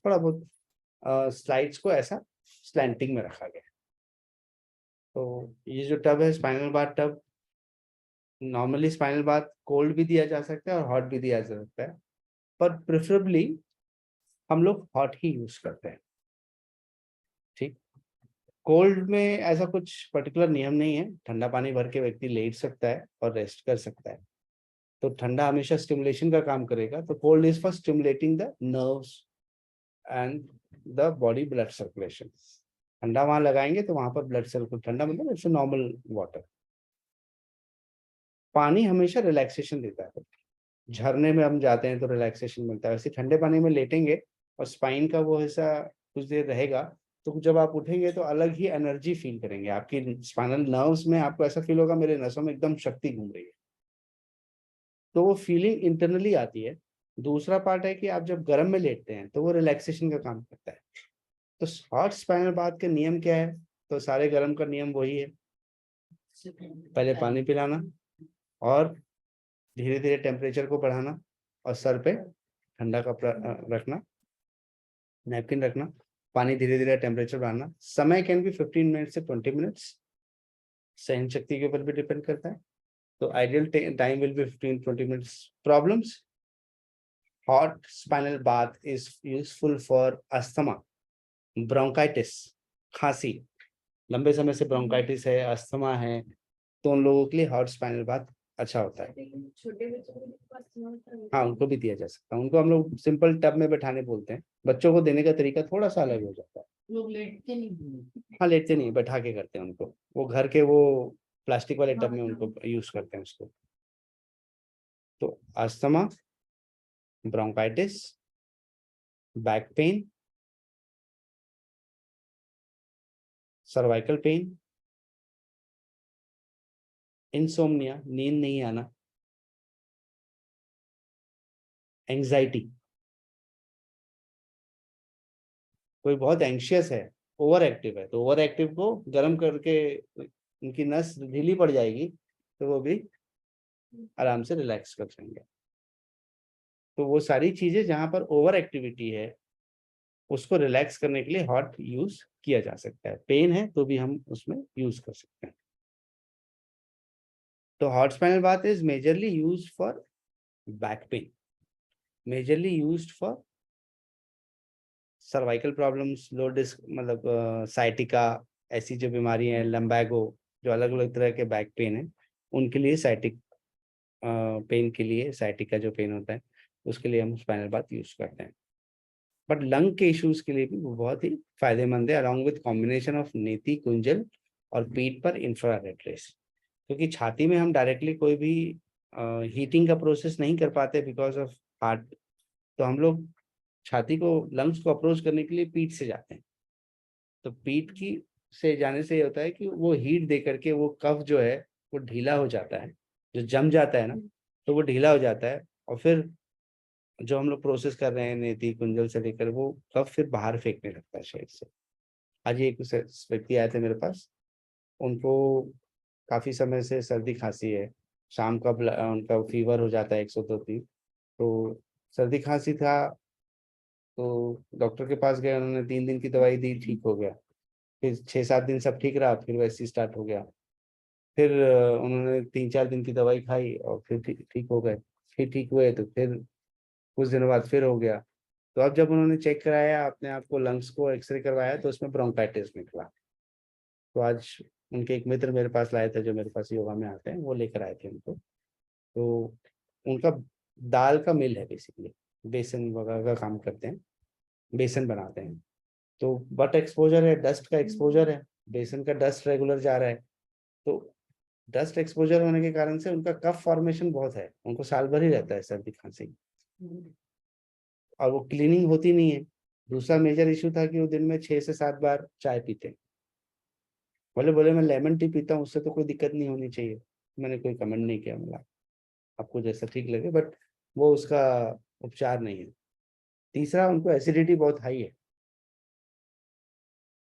[SPEAKER 1] थोड़ा बहुत स्लाइड्स को ऐसा स्लैंटिंग में रखा गया है। तो ये जो टब है spinal bath tub normally spinal bath cold भी दिया जा सकता है और हॉट भी दिया जा सकता है, पर प्रेफरेबली हम लोग हॉट ही यूज करते हैं। ठीक, कोल्ड में ऐसा कुछ पर्टिकुलर नियम नहीं है, ठंडा पानी भर के व्यक्ति लेट सकता है और रेस्ट कर सकता है, तो ठंडा हमेशा स्टिमुलेशन का काम करेगा, तो cold is for stimulating the nerves and the body blood circulation. ठंडा वहां लगाएंगे तो वहां पर ब्लड सर्कुलेशन, ठंडा मतलब इट्स नॉर्मल वाटर। पानी हमेशा रिलैक्सेशन देता है, झरने में हम जाते हैं तो रिलैक्सेशन मिलता है, वैसे ठंडे पानी में लेटेंगे और स्पाइन का वो ऐसा कुछ देर रहेगा, तो जब आप उठेंगे तो अलग ही एनर्जी फील करेंगे, आपकी स्पाइनल नर्व्स में आपको ऐसा फील होगा मेरे नसों में एकदम शक्ति घूम रही है, तो वो फीलिंग इंटरनली आती है। दूसरा पार्ट है कि आप जब गर्म में लेटते हैं तो वो रिलैक्सेशन का काम करता है। तो हॉट स्पाइनल बाथ के नियम क्या है, तो सारे गर्म का नियम वही है, पहले पानी पिलाना और धीरे धीरे टेम्परेचर को बढ़ाना और सर पे ठंडा कपड़ा रखना, नैपकिन रखना, पानी धीरे धीरे टेम्परेचर बढ़ाना। समय कैन बी 15 मिनट से 20 मिनट्स, सहन शक्ति के ऊपर भी डिपेंड करता है, तो ideal time will be 15-20 minutes. Problems, hot spinal bath is useful for asthma, bronchitis, खांसी, लंबे समय से ब्रोंकाइटिस है, अस्थमा है, तो उन लोगों के लिए हॉट स्पाइनल बाथ अच्छा होता है।
[SPEAKER 2] छोटे बच्चों को भी पास
[SPEAKER 1] हाँ, उनको भी दिया जा सकता है, उनको हम लोग सिंपल टब में बैठाने बोलते हैं, बच्चों को देने का तरीका थोड़ा सा अलग हो जाता है।
[SPEAKER 3] लोग लेटते नहीं हैं।
[SPEAKER 1] हाँ, लेटते नहीं, बैठा के करते हैं उनको, वो घर के वो प्लास्टिक वाले टब में उनको यूज करते हैं उसको। तो asthma, bronchitis, back pain, cervical pain, insomnia, नींद नहीं आना, एंजाइटी, कोई बहुत एंशियस है, ओवर एक्टिव है, तो ओवर एक्टिव को गर्म करके उनकी नस ढीली पड़ जाएगी, तो वो भी आराम से रिलैक्स कर जाएंगे। तो वो सारी चीजें जहां पर ओवर एक्टिविटी है उसको रिलैक्स करने के लिए हॉट यूज किया जा सकता है, पेन है तो भी हम उसमें यूज कर सकते हैं। तो hot spinal bath is majorly used for back pain, majorly used for cervical problems, low disc मतलब साइटिका, ऐसी जो बीमारी है, लंबैगो, जो अलग अलग तरह के बैक पेन है उनके लिए, साइटिक पेन के लिए, साइटिका जो पेन होता है उसके लिए हम स्पाइनल बाथ यूज करते हैं। बट लंग के इश्यूज के लिए भी वो बहुत ही फायदेमंद है, अलॉन्ग विद कॉम्बिनेशन ऑफ नीति, कुंजल और पीठ पर इंफ्रारेड रेस, क्योंकि छाती में हम डायरेक्टली कोई भी हीटिंग का प्रोसेस नहीं कर पाते बिकॉज ऑफ हार्ट, तो हम लोग छाती को, लंग्स को अप्रोच करने के लिए पीठ से जाते हैं। तो पीठ की से जाने से ये होता है कि वो हीट दे करके वो कफ जो है वो ढीला हो जाता है, जो जम जाता है ना, तो वो ढीला हो जाता है, और फिर जो हम लोग प्रोसेस कर रहे हैं नेति कुंजल से लेकर, वो कफ फिर बाहर फेंकने लगता है शरीर से। आज एक व्यक्ति आए थे मेरे पास, उनको काफी समय से सर्दी खांसी है, शाम का उनका फीवर हो जाता है 102-103, तो सर्दी खांसी था, तो डॉक्टर के पास गए, उन्होंने 3 दिन की दवाई दी, ठीक हो गया, फिर 6-7 दिन सब ठीक रहा, फिर वैसे ही स्टार्ट हो गया, फिर उन्होंने 3-4 दिन की दवाई खाई और फिर ठीक हो गए, फिर ठीक हुए तो फिर कुछ दिनों बाद फिर हो गया। तो अब जब उन्होंने चेक कराया अपने आप को, लंग्स को एक्सरे करवाया, तो उसमें ब्रोंकाइटिस निकला। तो आज उनके एक मित्र मेरे पास लाए थे, जो मेरे पास योगा में आते हैं, वो लेकर आए थे उनको। तो उनका दाल का मिल है बेसिकली, बेसन वगैरह का काम करते हैं, बेसन बनाते हैं, तो बट एक्सपोजर है, डस्ट का एक्सपोजर है, बेसन का डस्ट रेगुलर जा रहा है, तो डस्ट एक्सपोजर होने के कारण से उनका कफ फॉर्मेशन बहुत है, उनको साल भर ही रहता है सर्दी खांसी, और वो क्लीनिंग होती नहीं है। दूसरा मेजर इशू था कि वो दिन में 6 से 7 बार चाय पीते हैं। बोले बोले मैं लेमन टी पीता हूँ, उससे तो कोई दिक्कत नहीं होनी चाहिए। मैंने कोई कमेंट नहीं किया, बोला आपको जैसा ठीक लगे, बट वो उसका उपचार नहीं है। तीसरा, उनको एसिडिटी बहुत हाई है।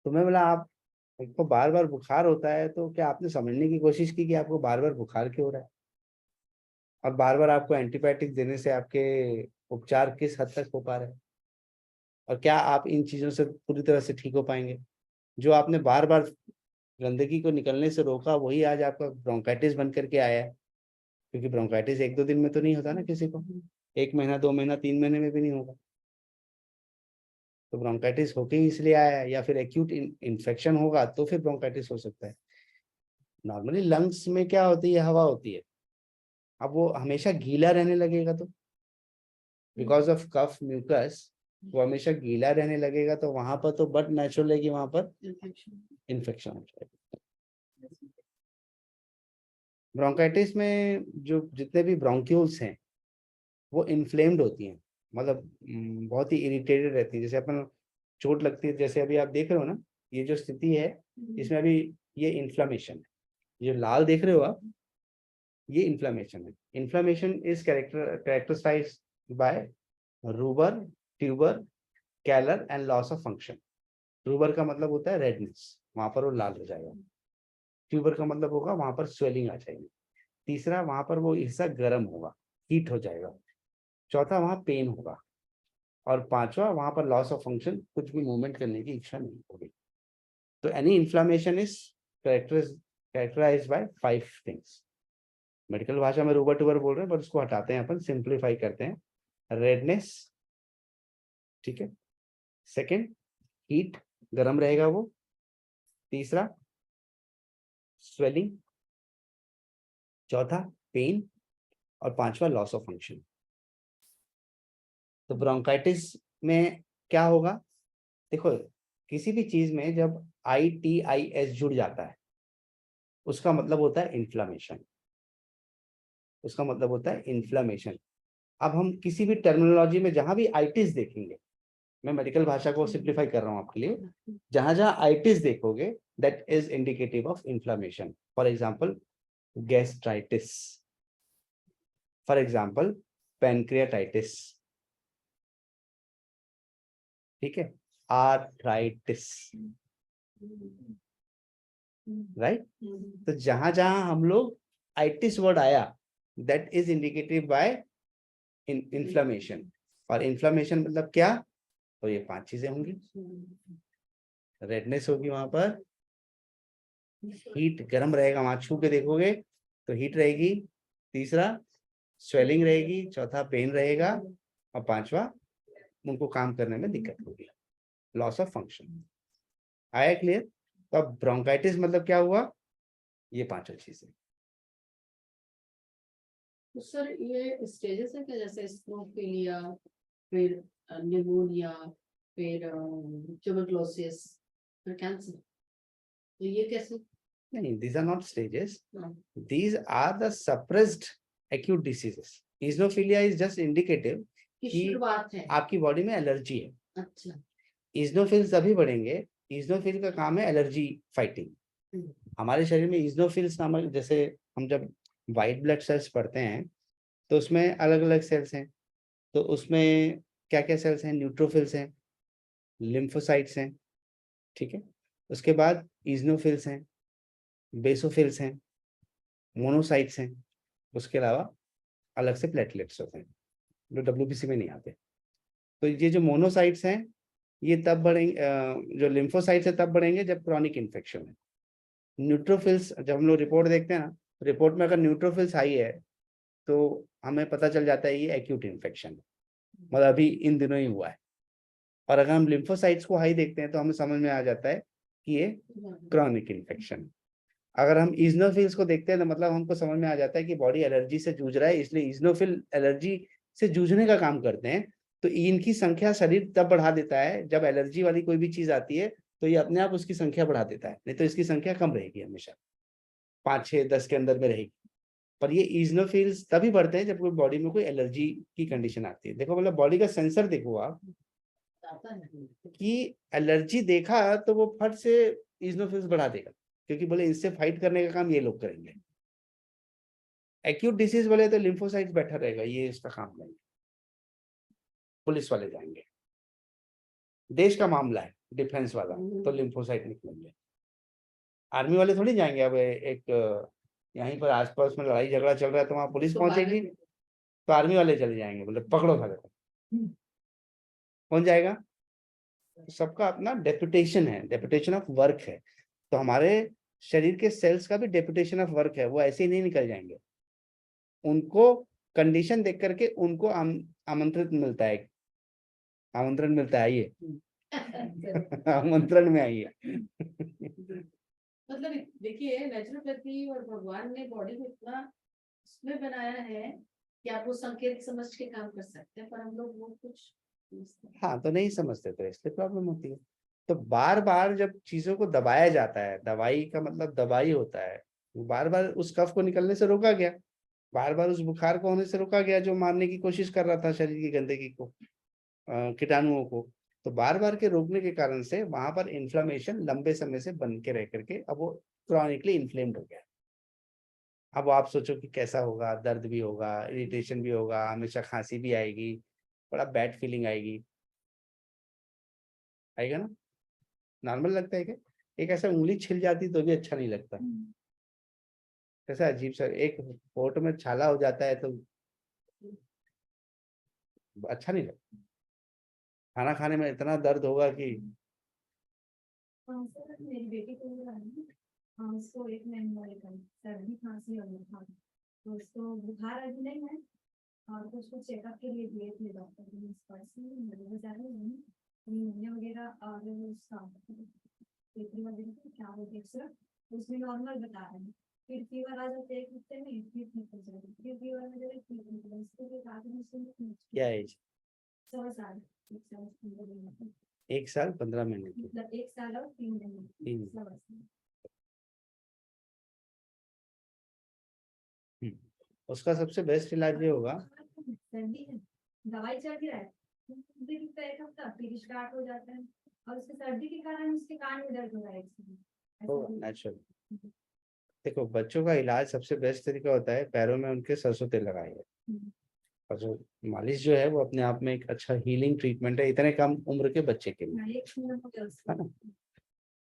[SPEAKER 1] तो मैं बोला आप, आपको बार बार बुखार होता है तो क्या आपने समझने की कोशिश की कि आपको बार बार बुखार क्यों हो रहा है, और बार बार आपको एंटीबायोटिक देने से आपके उपचार किस हद तक हो पा रहे हैं, और क्या आप इन चीजों से पूरी तरह से ठीक हो पाएंगे। जो आपने बार बार गंदगी को निकलने से रोका, वही आज आपका ब्रोंकाइटिस बन करके आया है। क्योंकि ब्रोंकाइटिस 1-2 दिन में तो नहीं होता ना किसी को, 1 महीना 2 महीना 3 महीने में भी नहीं होगा। तो ब्रोंकाइटिस होके ही इसलिए आया है, या फिर एक्यूट इन्फेक्शन होगा तो फिर ब्रोंकाइटिस हो सकता है। नॉर्मली लंग्स में क्या होती है, हवा होती है। अब वो हमेशा गीला रहने लगेगा तो बिकॉज ऑफ कफ म्यूकस वो हमेशा गीला रहने लगेगा, तो वहां पर तो बट नेचुरल है कि वहां पर इन्फेक्शन हो जाएगा। ब्रोंकाइटिस में जो जितने भी ब्रोंक्यूल्स हैं वो इन्फ्लेम्ड होती हैं, मतलब बहुत ही इरिटेटेड रहती है। जैसे अपन चोट लगती है, जैसे अभी आप देख रहे हो ना, ये जो स्थिति है इसमें अभी ये इन्फ्लामेशन है। जो लाल देख रहे हो आप, ये इन्फ्लामेशन है। Inflammation is characterized by rubor, tumor, calor and loss of function. Rubor का मतलब होता है रेडनेस, वहां पर वो लाल हो जाएगा। ट्यूबर का मतलब होगा वहां पर स्वेलिंग आ जाएगी। तीसरा, वहां पर वो हिस्सा गर्म होगा, हीट हो जाएगा। चौथा, वहां पेन होगा। और पांचवा, वहां पर लॉस ऑफ फंक्शन, कुछ भी मूवमेंट करने की इच्छा नहीं होगी। तो any inflammation is characterized by 5 things. Medical भाषा में रूबर ट्यूबर बोल रहे हैं, पर उसको हटाते हैं, अपन सिंप्लीफाई करते हैं। रेडनेस, ठीक है। सेकंड, हीट, गर्म रहेगा वो। तीसरा, स्वेलिंग। चौथा, पेन। और पांचवा, लॉस ऑफ फंक्शन। तो ब्रोंकाइटिस में क्या होगा, देखो किसी भी चीज में जब ITIS जुड़ जाता है उसका मतलब होता है इन्फ्लामेशन, उसका मतलब होता है इन्फ्लामेशन। अब हम किसी भी टर्मिनोलॉजी में जहां भी आइटिस देखेंगे, मैं मेडिकल भाषा को सिंप्लीफाई कर रहा हूं आपके लिए, जहां जहां आइटिस देखोगे that is indicative of inflammation. For example gastritis, for example pancreatitis, ठीक है, आर्थराइटिस, राइट। तो जहां जहां हम लोग आइटिस वर्ड आया that is indicative by inflammation. और इन्फ्लामेशन मतलब क्या, तो ये 5 चीजें होंगी। रेडनेस होगी वहां पर, हीट, गर्म रहेगा, वहां छू के देखोगे तो हीट रहेगी। तीसरा, स्वेलिंग रहेगी। चौथा, पेन रहेगा। और पांचवा, उनको काम करने में दिक्कत होगी, लॉस ऑफ फंक्शन। आया क्लियर। तो अब ब्रोंकाइटिस मतलब क्या हुआ, ये 5 चीजें।
[SPEAKER 3] तो सर ये स्टेजेस है क्या, जैसे स्नोफिलिया, फिर निमोनिया, फिर ट्यूबरक्लोसिस, फिर कैंसर, तो ये कैसे?
[SPEAKER 1] नहीं, these are not stages.
[SPEAKER 3] हाँ,
[SPEAKER 1] These are the suppressed acute diseases. Eosinophilia is just indicative
[SPEAKER 3] की
[SPEAKER 1] कि
[SPEAKER 3] शुरुआत है।
[SPEAKER 1] आपकी बॉडी में एलर्जी है।
[SPEAKER 3] अच्छा।
[SPEAKER 1] इजनोफिल्स अभी बढ़ेंगे। इजनोफिल का काम है एलर्जी फाइटिंग। हमारे शरीर में इजनोफिल्स नामक, जैसे हम जब वाइट ब्लड सेल्स पढ़ते हैं तो उसमें अलग अलग सेल्स हैं। तो उसमें क्या क्या सेल्स हैं, न्यूट्रोफिल्स हैं, लिम्फोसाइट्स हैं, ठीक है। उसके बाद इजनोफिल्स हैं, बेसोफिल्स हैं, मोनोसाइट्स हैं। उसके अलावा अलग से प्लेटलेट्स होते हैं जो WBC में नहीं आते। तो ये जो मोनोसाइट्स हैं ये तब बढ़ेंगे, जो लिम्फोसाइट्स है तब बढ़ेंगे जब क्रॉनिक इन्फेक्शन है। न्यूट्रोफिल्स, जब हम लोग रिपोर्ट देखते हैं ना, रिपोर्ट में अगर न्यूट्रोफिल्स हाई है तो हमें पता चल जाता है ये एक्यूट इन्फेक्शन है, मतलब अभी इन दिनों ही हुआ है। और अगर हम लिम्फोसाइट्स को हाई देखते हैं तो हमें समझ में आ जाता है कि ये क्रॉनिक इन्फेक्शन है। अगर हम इजनोफिल्स को देखते हैं तो मतलब हमको समझ में आ जाता है कि बॉडी एलर्जी से जूझ रहा है, इसलिए इजनोफिल एलर्जी से जूझने का काम करते हैं। तो इनकी संख्या शरीर तब बढ़ा देता है जब एलर्जी वाली कोई भी चीज आती है, तो ये अपने आप उसकी संख्या बढ़ा देता है, नहीं तो इसकी संख्या कम रहेगी, हमेशा 5, 6, 10 के अंदर में रहेगी। पर ये इजनोफिल्स तभी बढ़ते हैं जब कोई बॉडी में कोई एलर्जी की कंडीशन आती है। देखो मतलब बॉडी का सेंसर देखो आप, कि एलर्जी देखा तो वो फट से इजनोफिल्स बढ़ा देगा, क्योंकि बोले इससे फाइट करने का काम ये लोग करेंगे। एक्यूट डिसीज बोले तो लिम्फोसाइट्स बैठा रहेगा, ये इसका काम नहीं। पुलिस वाले जाएंगे, देश का मामला है डिफेंस वाला, तो लिम्फोसाइट निकलेंगे। आर्मी वाले थोड़ी जाएंगे। अब एक यहीं पर आसपास में लड़ाई झगड़ा चल रहा है तो वहां पुलिस पहुंचेगी, तो आर्मी वाले चले जाएंगे, बोले पकड़ो साले को। कौन जाएगा? सबका अपना डेपुटेशन है, डेपुटेशन ऑफ वर्क है। तो हमारे शरीर के सेल्स का भी डेपुटेशन ऑफ वर्क है, वो ऐसे ही नहीं निकल जाएंगे। उनको कंडीशन देख करके उनको आमंत्रित मिलता है, आमंत्रण मिलता है, आइए आमंत्रण में आइए
[SPEAKER 3] मतलब देखिए नेचुरोपैथी और भगवान ने बॉडी को इतना उसमें बनाया है कि आप वो संकेत समझ के काम कर सकते हैं, पर हम लोग वो कुछ
[SPEAKER 1] हाँ, तो नहीं समझते तो इसलिए प्रॉब्लम होती है। तो बार बार जब चीजों को दबाया जाता है, दवाई का मतलब दवाई होता है, बार बार उस कफ को निकलने से रोका गया, बार बार उस बुखार को होने से रोका गया जो मारने की कोशिश कर रहा था शरीर की गंदगी को, कीटाणुओं को। तो बार बार के रोकने के कारण से वहां पर इन्फ्लामेशन लंबे समय से बन के रह करके अब वो क्रॉनिकली इन्फ्लेम्ड हो गया। अब आप सोचो कि कैसा होगा, दर्द भी होगा, इरिटेशन भी होगा, हमेशा खांसी भी आएगी, बड़ा बैड फीलिंग आएगी, आएगा ना? नॉर्मल लगता है क्या? एक ऐसा उंगली छिल जाती तो भी अच्छा नहीं लगता, कैसा अजीब सा, एक होठ में छाला हो जाता है तो अच्छा नहीं लगता। खाना खाने में इतना दर्द होगा कि
[SPEAKER 4] हाँ सर, मेरी बेटी को हो रहा है ना, हाँ, उसको 1 महीने का सर्दी खांसी और बुखार, तो उसको बुखार अभी नहीं है, और तो उसको चेकअप के लिए दिए थे डॉक्टर ने, इस पास निमोनिया वगैरह और उसका पेपरी वगैरह का क्या बोलते हैं, उसमें नॉर्मल बता रहे हैं, फिर फीवर आ जाते 1 हफ्ते में, फिर ठीक हो जाएगा, फिर फीवर में जाए, फिर ठीक हो इसके लिए काफी
[SPEAKER 1] क्या एज?
[SPEAKER 4] 100 साल, 1 साल 15 महीने,
[SPEAKER 1] 1 साल 15 महीने की?
[SPEAKER 4] मतलब 1 साल और 3 महीने,
[SPEAKER 1] 3।
[SPEAKER 4] 100 साल।
[SPEAKER 1] उसका सबसे बेस्ट इलाज ये होगा,
[SPEAKER 4] सर्दी है, दवाई चल रहा है, दिन पे 1 हफ्ता फिर स्टार्ट हो जाता है, और उसके सर्दी के कारण उसके कान में दर्द हो रहा है
[SPEAKER 1] तो नेचुरल। देखो, बच्चों का इलाज सबसे बेस्ट तरीका होता है पैरों में उनके सरसों तेल लगाएंगे, और जो मालिश जो है वो अपने आप में एक अच्छा हीलिंग ट्रीटमेंट है, इतने कम उम्र के बच्चे के लिए, है ना?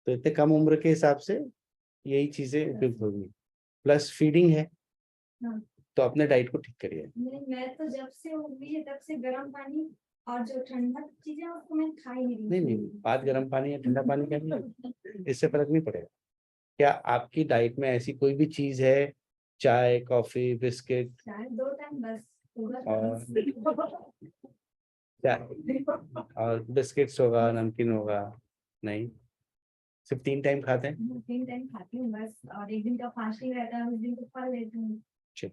[SPEAKER 1] तो इतने कम उम्र के हिसाब से यही चीजें उपयुक्त होगी। प्लस फीडिंग है,
[SPEAKER 4] हाँ।
[SPEAKER 1] तो अपने डाइट को ठीक करिए।
[SPEAKER 4] मैं तो जब से हुई है तब से गर्म पानी और जो ठंडा चीजें उसको मैं खा ही नहीं
[SPEAKER 1] नहीं नहीं, बात गर्म पानी या ठंडा पानी का नहीं है, इससे फर्क नहीं पड़ेगा। क्या आपकी डाइट में ऐसी कोई भी चीज है, चाय, कॉफी, बिस्किट,
[SPEAKER 4] चाहे 2 टाइम बस,
[SPEAKER 1] और चाय और बिस्किट्स होगा, नमकीन होगा? नहीं, सिर्फ 3 टाइम खाते हैं?
[SPEAKER 4] 3 टाइम खाती हूँ बस, और 1 दिन का फास्टिंग रहता है, उस दिन तो फल लेती हूँ,
[SPEAKER 1] ठीक।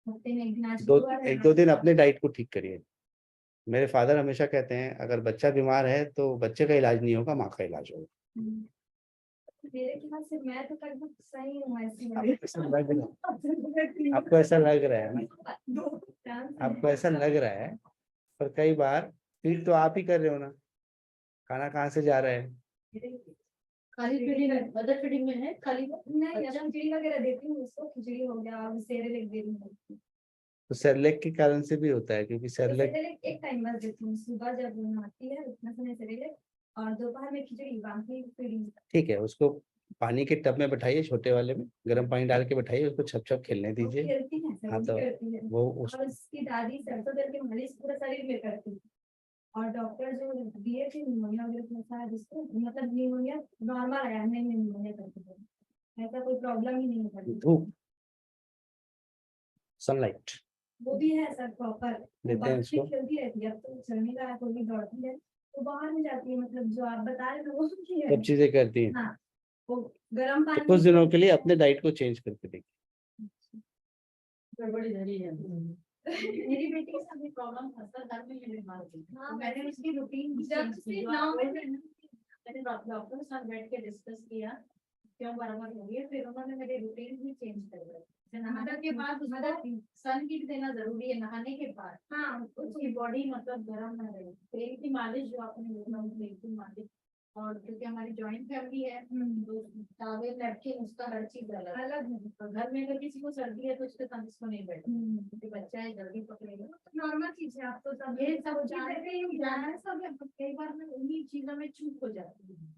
[SPEAKER 4] हफ्ते में 1 दिन, आज
[SPEAKER 1] 1-2 दिन अपने डाइट को ठीक करिए। मेरे फादर हमेशा कहते हैं अगर बच्चा बीमार है तो बच्चे का इलाज नहीं होगा, माँ का इलाज होगा।
[SPEAKER 4] मेरे ख्याल से मैं तो लगभग सही हूँ ऐसे
[SPEAKER 1] आपको ऐसा लग रहा है ना, आपको ऐसा लग रहा है, पर कई बार फीड तो आप ही कर रहे हो ना, खाना कहाँ से जा रहा है?
[SPEAKER 3] खाली फीडिंग है, मदर फीडिंग में है खाली
[SPEAKER 4] नहीं, खिचड़ी वगैरह देती हूँ उसको, खिचड़ी हो गया और सेरेलेक दे दूँ,
[SPEAKER 1] तो सेरेलेक के कारण से भी होता है, क्योंकि सेरेलेक
[SPEAKER 4] सेरेलेक 1 टाइम बस देती हूँ, सुबह जब नहाती है उतना समय सेरेलेक, और दोपहर में खिचड़ी, बाकी फीडिंग।
[SPEAKER 1] ठीक है, उसको पानी के टब में बैठाइए, छोटे वाले में गर्म पानी डाल के बैठाइए, उसको छप छप खेलने दीजिए।
[SPEAKER 4] खेलती है सब,
[SPEAKER 1] हाँ, तो
[SPEAKER 4] करती है,
[SPEAKER 1] वो
[SPEAKER 4] और उसकी दादी सरसों तेल की मालिश पूरे शरीर में करती है, और डॉक्टर जो दिए थे निमोनिया वगैरह था शायद उसको, मतलब निमोनिया नॉर्मल आया, नहीं निमोनिया करते थे, ऐसा कोई प्रॉब्लम ही नहीं है,
[SPEAKER 1] धूप, सनलाइट
[SPEAKER 4] वो भी है सर प्रॉपर,
[SPEAKER 1] देते हैं
[SPEAKER 4] बाकी
[SPEAKER 1] उसको।
[SPEAKER 4] खेलती रहती है, अब तो चलने का थोड़ी दौड़ती है, तो बाहर में जाती है, मतलब जो आप बता रहे थे वो भी है।
[SPEAKER 1] सब चीजें करती हैं।
[SPEAKER 4] हाँ, वो गर्म
[SPEAKER 1] तो
[SPEAKER 4] पानी
[SPEAKER 1] कुछ दिनों के लिए अपने डाइट को चेंज करके देखिए।
[SPEAKER 3] गड़बड़ी धरी है।
[SPEAKER 4] मेरी बेटी
[SPEAKER 3] को सभी प्रॉब्लम था घर में ये बीमार थी,
[SPEAKER 4] हाँ,
[SPEAKER 3] तो मैंने उसकी रूटीन
[SPEAKER 4] जब से 9 महीने
[SPEAKER 3] मैंने डॉक्टर के साथ बैठ के डिस्कस किया क्यों बराबर हो गई, फिर उन्होंने मेरी रूटीन भी चेंज कर दिया, नहाने के बाद उसको सन किट देना जरूरी है, नहाने के बाद हाँ उसकी बॉडी मतलब गर्म न रहे, तेल की मालिश जो आपने बोला तेल की मालिश, और क्योंकि हमारी जॉइंट फैमिली है तो टॉवेल नैपकिन उसका हर चीज अलग अलग है, तो घर में अगर किसी को सर्दी है तो उसके साथ इसको नहीं बैठे, क्योंकि बच्चा है जल्दी पकड़ेगा,
[SPEAKER 4] नॉर्मल चीज है, आप तो सब
[SPEAKER 3] ये सब जानते ही जाना है सब, कई बार मैं उन्हीं चीजों में चूक हो जाती हूँ।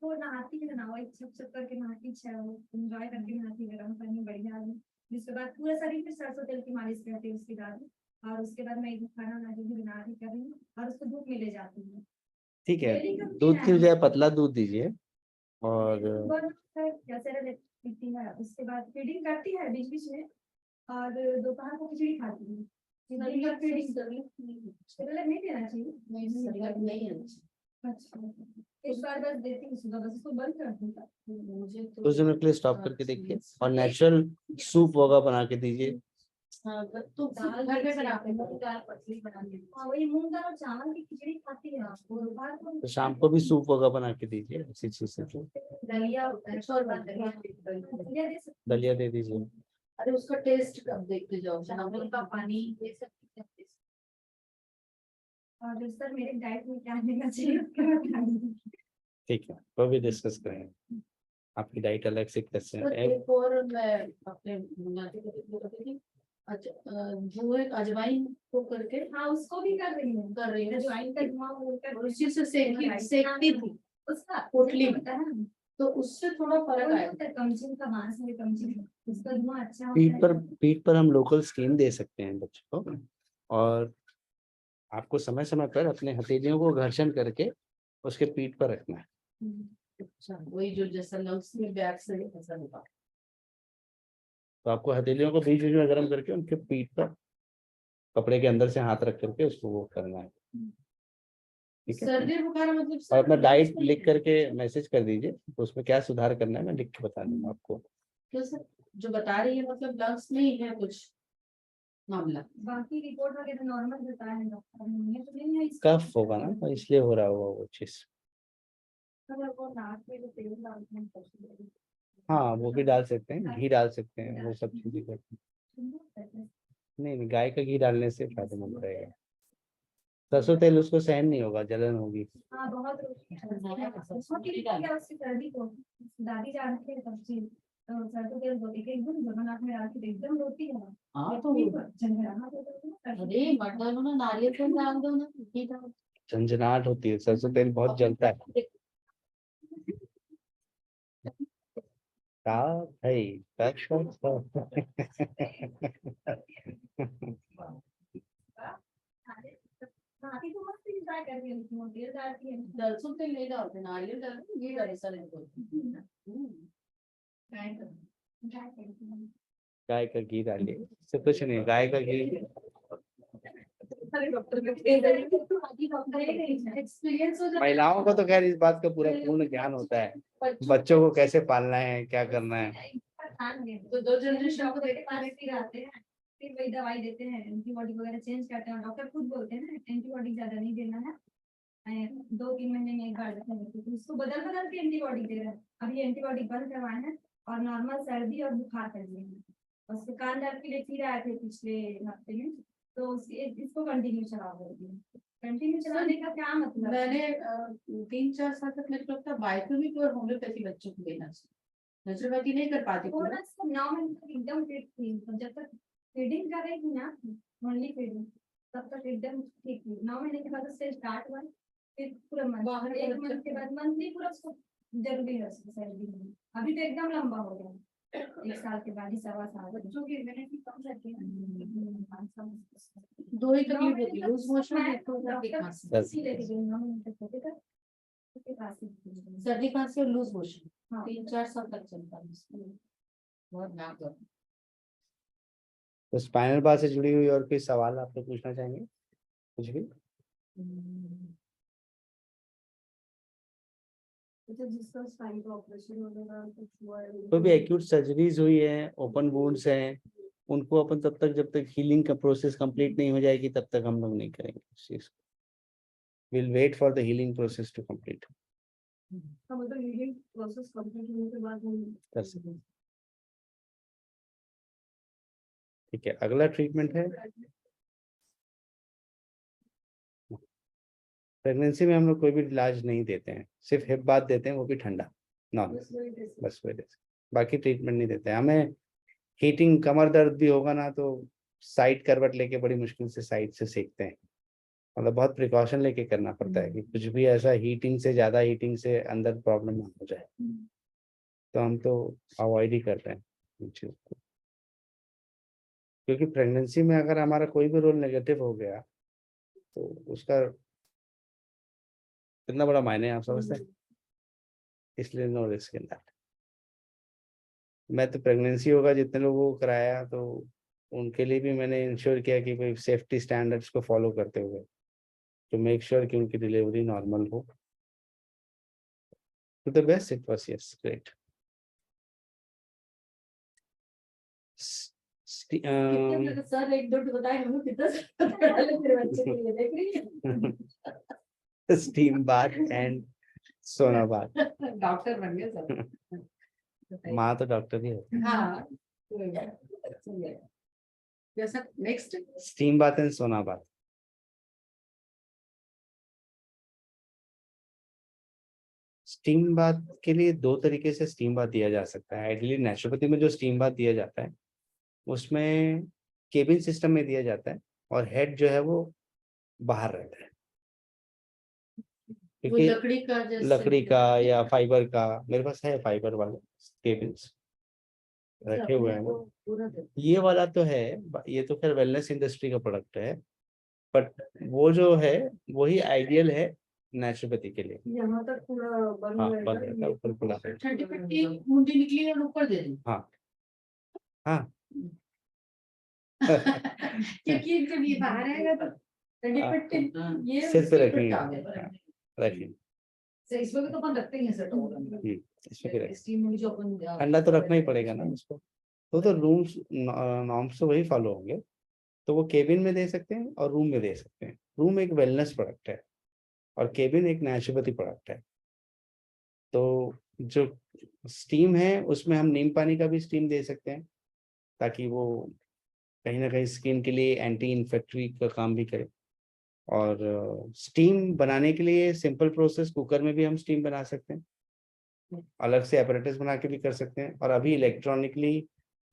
[SPEAKER 4] वो नहाती है ना, वही सब सब करके नहाती है, वो एंजॉय करके नहाती है, गर्म पानी बढ़िया है, जिसके बाद पूरे शरीर में सरसों तेल की मालिश करती है उसके बाद, और उसके बाद मैं खाना वाना जो भी बना रही कर रही हूँ, और उसको धूप में ले जाती हूँ।
[SPEAKER 1] ठीक है, दूध की बजाय पतला दूध दीजिए, और
[SPEAKER 4] कैसे पीती है, उसके बाद फीडिंग करती है बीच बीच में, और दोपहर को खिचड़ी खाती हूँ। सेरेलैक नहीं देना चाहिए।
[SPEAKER 3] नहीं है
[SPEAKER 4] अच्छा, इस बार बस देती हूँ सुबह, बस इसको बंद कर दूँगा।
[SPEAKER 3] मुझे तो
[SPEAKER 1] कुछ दिनों के लिए स्टॉप करके देखिए और नेचुरल सूप वगैरह बना के दीजिए।
[SPEAKER 3] हाँ, तो
[SPEAKER 4] दाल
[SPEAKER 3] घर में
[SPEAKER 4] कैसे
[SPEAKER 3] बनाते हैं,
[SPEAKER 4] आपको?
[SPEAKER 3] मूंग दाल पतली बना के।
[SPEAKER 4] हाँ, वही मूंग दाल और चावल की खिचड़ी खाती है आपको, दोपहर को
[SPEAKER 1] तो शाम को भी सूप वगैरह बना के दीजिए इसी चीज से।
[SPEAKER 3] दलिया होता है, शोरबा दलिया।
[SPEAKER 4] दलिया दे सकते
[SPEAKER 1] दलिया दे दीजिए।
[SPEAKER 3] अरे उसका टेस्ट कब देखते जाओ, चावल का पानी ये सब चीजें taste।
[SPEAKER 4] हैं। और सर मेरे डाइट में क्या लेना चाहिए उसके बाद खानी।
[SPEAKER 1] ठीक है, वो भी डिस्कस करेंगे। आपकी डाइट अलग से कैसे
[SPEAKER 3] तो
[SPEAKER 1] है।
[SPEAKER 3] एक और मैं अपने बुनियादी को बताती थी। वो एक अजवाइन को करके
[SPEAKER 4] हाँ, उसको भी कर रही हूँ।
[SPEAKER 3] कर रही हूँ,
[SPEAKER 4] अजवाइन का धुआं वो कर
[SPEAKER 3] और उसी से सेकती थी
[SPEAKER 4] उसका
[SPEAKER 3] पोटली में।
[SPEAKER 4] होता है ना,
[SPEAKER 3] तो उससे थोड़ा फर्क
[SPEAKER 4] वो
[SPEAKER 3] आया।
[SPEAKER 4] होता है कमचिन का, मांस में कमचिन, उसका धुआं अच्छा
[SPEAKER 1] पीठ
[SPEAKER 4] होता
[SPEAKER 1] पर
[SPEAKER 4] है।
[SPEAKER 1] पीठ पर हम लोकल स्कीम दे सकते हैं बच्चों को, और आपको समय समय पर अपने हथेलियों को घर्षण करके उसके पीठ पर रखना है।
[SPEAKER 3] अच्छा, वही जो जैसा लंग्स में बैक से ऐसा होगा।
[SPEAKER 1] तो आपको हथेलियों को बीच बीच में गर्म करके उनके पीठ पर कपड़े के अंदर से हाथ रख करके उसको वो करना है। ठीक है,
[SPEAKER 3] सर्दी बुखार मतलब
[SPEAKER 1] और अपना डाइट
[SPEAKER 3] सर
[SPEAKER 1] लिख करके मैसेज कर दीजिए, तो उसमें क्या सुधार करना है मैं लिख के बता दूंगा आपको।
[SPEAKER 3] कैसे जो बता रही है मतलब लंग्स में ही है कुछ मामला।
[SPEAKER 4] बाकी रिपोर्ट वगैरह नॉर्मल बताया है डॉक्टर ने, तो नहीं है इसका।
[SPEAKER 1] कफ होगा ना, तो इसलिए हो रहा होगा वो चीज।
[SPEAKER 4] अगर वो नाक में जो तेल डालते हैं तो
[SPEAKER 1] हाँ, वो भी डाल सकते हैं, घी डाल सकते हैं, वो सब चीजें करते हैं। नहीं, गाय का घी डालने से फायदेमंद रहेगा। सरसों तेल उसको सहन नहीं होगा, जलन होगी।
[SPEAKER 4] हाँ, बहुत रोटी है। उसकी सर्दी को दादी जानती है सब्जी, तो सरसों तेल को एकदम जगन्नाथ में डाल के एकदम रोटी है।
[SPEAKER 3] हाँ तो
[SPEAKER 4] झंझनाहट होता है ना,
[SPEAKER 3] अरे मत डालो ना, नारियल तेल डाल दो ना, घी डाल।
[SPEAKER 1] झंझनाहट होती है, सरसों तेल बहुत जलता है। का भाई
[SPEAKER 4] हाँ, तो मस्त ट्राई कर रही है, लेकिन वो तेल डालती है।
[SPEAKER 3] सरसों तेल नहीं डालते, नारियल डालते, घी डाले सारे को।
[SPEAKER 4] ट्राई करती हूँ।
[SPEAKER 1] गाय का घी डालिए, इससे कुछ नहीं, गाय का घी।
[SPEAKER 4] एक्सपीरियंस हो जाता
[SPEAKER 1] महिलाओं को तो खैर इस बात का पूरा पूर्ण ज्ञान होता है, बच्चों को कैसे पालना है, क्या करना है।
[SPEAKER 4] है।
[SPEAKER 3] तो दो जनरेशन को
[SPEAKER 4] डॉक्टर के पास फिर आते हैं, फिर वही दवाई देते हैं, एंटीबॉडी वगैरह चेंज करते हैं। डॉक्टर खुद बोलते हैं ना एंटीबॉडी ज्यादा नहीं देना है, 2-3 महीने में एक बार देते हैं, तो उसको बदल बदल के एंटीबॉडी दे रहे हैं। अभी एंटीबॉडी बंद करवाए हैं और नॉर्मल सर्दी और बुखार कर दिए हैं। और उसके कान दर्द के लिए फिर आए थे पिछले हफ्ते में, तो इसको कंटिन्यू चला देंगे। कंटिन्यू चलाने का क्या मतलब?
[SPEAKER 3] मैंने 3-4 साल तक मेरे को लगता है बायोकेमिक और होम्योपैथी बच्चों को देना चाहिए, नेचुरोपैथी नहीं कर पाती
[SPEAKER 4] थोड़ा
[SPEAKER 3] पूरा।
[SPEAKER 4] सा 9 महीने तक एकदम फिट थी, तो जब तक फीडिंग कर रही थी ना, ओनली फीडिंग, तब तक एकदम ठीक थी। 9 महीने के बाद उससे स्टार्ट हुआ, फिर पूरा
[SPEAKER 3] बाहर
[SPEAKER 4] एक
[SPEAKER 3] का
[SPEAKER 4] मंथ के बाद मंथली पूरा उसको जरूरी है उसको सर्दी में। अभी तो एकदम लंबा हो गया, 1 साल के बाद ही 1.25 साल।
[SPEAKER 3] बच्चों की इम्यूनिटी कम रहती है।
[SPEAKER 4] 5 साल।
[SPEAKER 3] दो ही तकलीफ होती है, लूज मोशन
[SPEAKER 4] मैं
[SPEAKER 3] एक तो सर्दी खांसी।
[SPEAKER 4] इसी लेके गई 9 महीने तक होते तक, उसके पास ही थी।
[SPEAKER 3] सर्दी खांसी और लूज मोशन
[SPEAKER 4] हाँ।
[SPEAKER 3] 3-4 साल तक चलता है, बहुत नाक दर्द।
[SPEAKER 1] तो स्पाइनल बार से जुड़ी हुई और कोई सवाल आप लोग पूछना चाहेंगे, कुछ भी?
[SPEAKER 2] अच्छा, जिसका स्पाइन का ऑपरेशन वगैरह कुछ हुआ है,
[SPEAKER 1] कोई भी एक्यूट सर्जरीज हुई है, ओपन वुंड्स हैं, उनको अपन तब तक, जब तक हीलिंग का प्रोसेस कंप्लीट नहीं हो जाएगी तब तक हम लोग नहीं करेंगे इस चीज को। Will wait for the healing process to complete.
[SPEAKER 2] हाँ, मतलब हीलिंग प्रोसेस कंप्लीट होने के बाद हम
[SPEAKER 1] कर सकते। ठीक है, अगला ट्रीटमेंट है प्रेगनेंसी में हम लोग कोई भी इलाज नहीं देते हैं, सिर्फ हिप बात देते हैं, वो भी ठंडा नॉर्मल, बस वही। बाकी ट्रीटमेंट नहीं देते हैं। हमें हीटिंग, कमर दर्द भी होगा ना तो साइड करवट लेके बड़ी मुश्किल से साइड से सेकते हैं, मतलब बहुत प्रिकॉशन लेके करना पड़ता है कि कुछ भी ऐसा हीटिंग से, ज्यादा हीटिंग से अंदर प्रॉब्लम ना हो जाए। तो हम तो अवॉइड ही करते हैं इन चीज को, क्योंकि प्रेगनेंसी में अगर हमारा कोई भी रोल नेगेटिव हो गया तो उसका कितना बड़ा मायने है आप समझते हैं। इसलिए नो रिस्क इन दैट। मैं तो प्रेगनेंसी होगा जितने लोगों को कराया तो उनके लिए भी मैंने इंश्योर किया कि भाई सेफ्टी स्टैंडर्ड्स को फॉलो करते हुए टू मेक श्योर कि उनकी डिलीवरी नॉर्मल हो। To the best it was yes great.
[SPEAKER 3] कितने सर एक दो बताए हम कितना मेरे बच्चे के लिए देख रही है
[SPEAKER 1] स्टीम बाथ एंड सोना बाथ।
[SPEAKER 3] डॉक्टर बन गए सब।
[SPEAKER 1] माँ तो डॉक्टर ही होती है।
[SPEAKER 3] हाँ कोई बात नहीं, सही है। जैसा नेक्स्ट
[SPEAKER 1] स्टीम बाथ एंड सोना बाथ। स्टीम बाथ के लिए दो तरीके से स्टीम बाथ दिया जा सकता है। आइडियली नेचुरोपैथी में जो स्टीम बाथ दिया जाता है उसमें केबिन सिस्टम में दिया जाता है और हेड जो है वो बाहर रहता है,
[SPEAKER 3] वो
[SPEAKER 1] क्योंकि
[SPEAKER 3] लकड़ी का जैसे
[SPEAKER 1] लकड़ी का या फाइबर का, मेरे पास है फाइबर वाले केबिन्स रखे हुए हैं वो।
[SPEAKER 3] पूरा दिन।
[SPEAKER 1] ये वाला तो है, ये तो खैर वेलनेस इंडस्ट्री का प्रोडक्ट है, बट वो जो है वही आइडियल है नेचुरोपैथी के लिए।
[SPEAKER 2] यहाँ तक पूरा बंद
[SPEAKER 1] हाँ
[SPEAKER 2] रहेगा,
[SPEAKER 1] बंद रहता है,
[SPEAKER 2] ये
[SPEAKER 1] ऊपर खुला है।
[SPEAKER 3] ठंडी पट्टी मुंडी निकली और ऊपर दे दी।
[SPEAKER 1] हाँ हाँ
[SPEAKER 3] क्योंकि जब ये बाहर आएगा तो ठंडी
[SPEAKER 1] हाँ,
[SPEAKER 3] पट्टी ये
[SPEAKER 1] सिर पे
[SPEAKER 3] उसके
[SPEAKER 1] रखेंगे।
[SPEAKER 3] ऊपर टांगे।
[SPEAKER 1] हाँ, रखेंगे।
[SPEAKER 3] सर इसमें भी तो अपन रखते ही हैं सर
[SPEAKER 1] इसमें भी रखेंगे।
[SPEAKER 3] स्टीम में जो अपन
[SPEAKER 1] ठंडा तो रखना ही पड़ेगा ना उसको। तो रूम्स नॉर्म्स तो वही फॉलो होंगे, तो वो केबिन में दे सकते हैं और रूम में दे सकते हैं। रूम एक वेलनेस प्रोडक्ट है और केबिन एक नेचुरोपैथी प्रोडक्ट है। तो जो स्टीम है उसमें हम नीम पानी का भी स्टीम दे सकते हैं ताकि वो कहीं ना कहीं स्किन के लिए एंटी इन्फेक्टरी का काम भी करे। और स्टीम बनाने के लिए सिंपल प्रोसेस, कुकर में भी हम स्टीम बना सकते हैं, अलग से अपरेटस बना के भी कर सकते हैं। और अभी इलेक्ट्रॉनिकली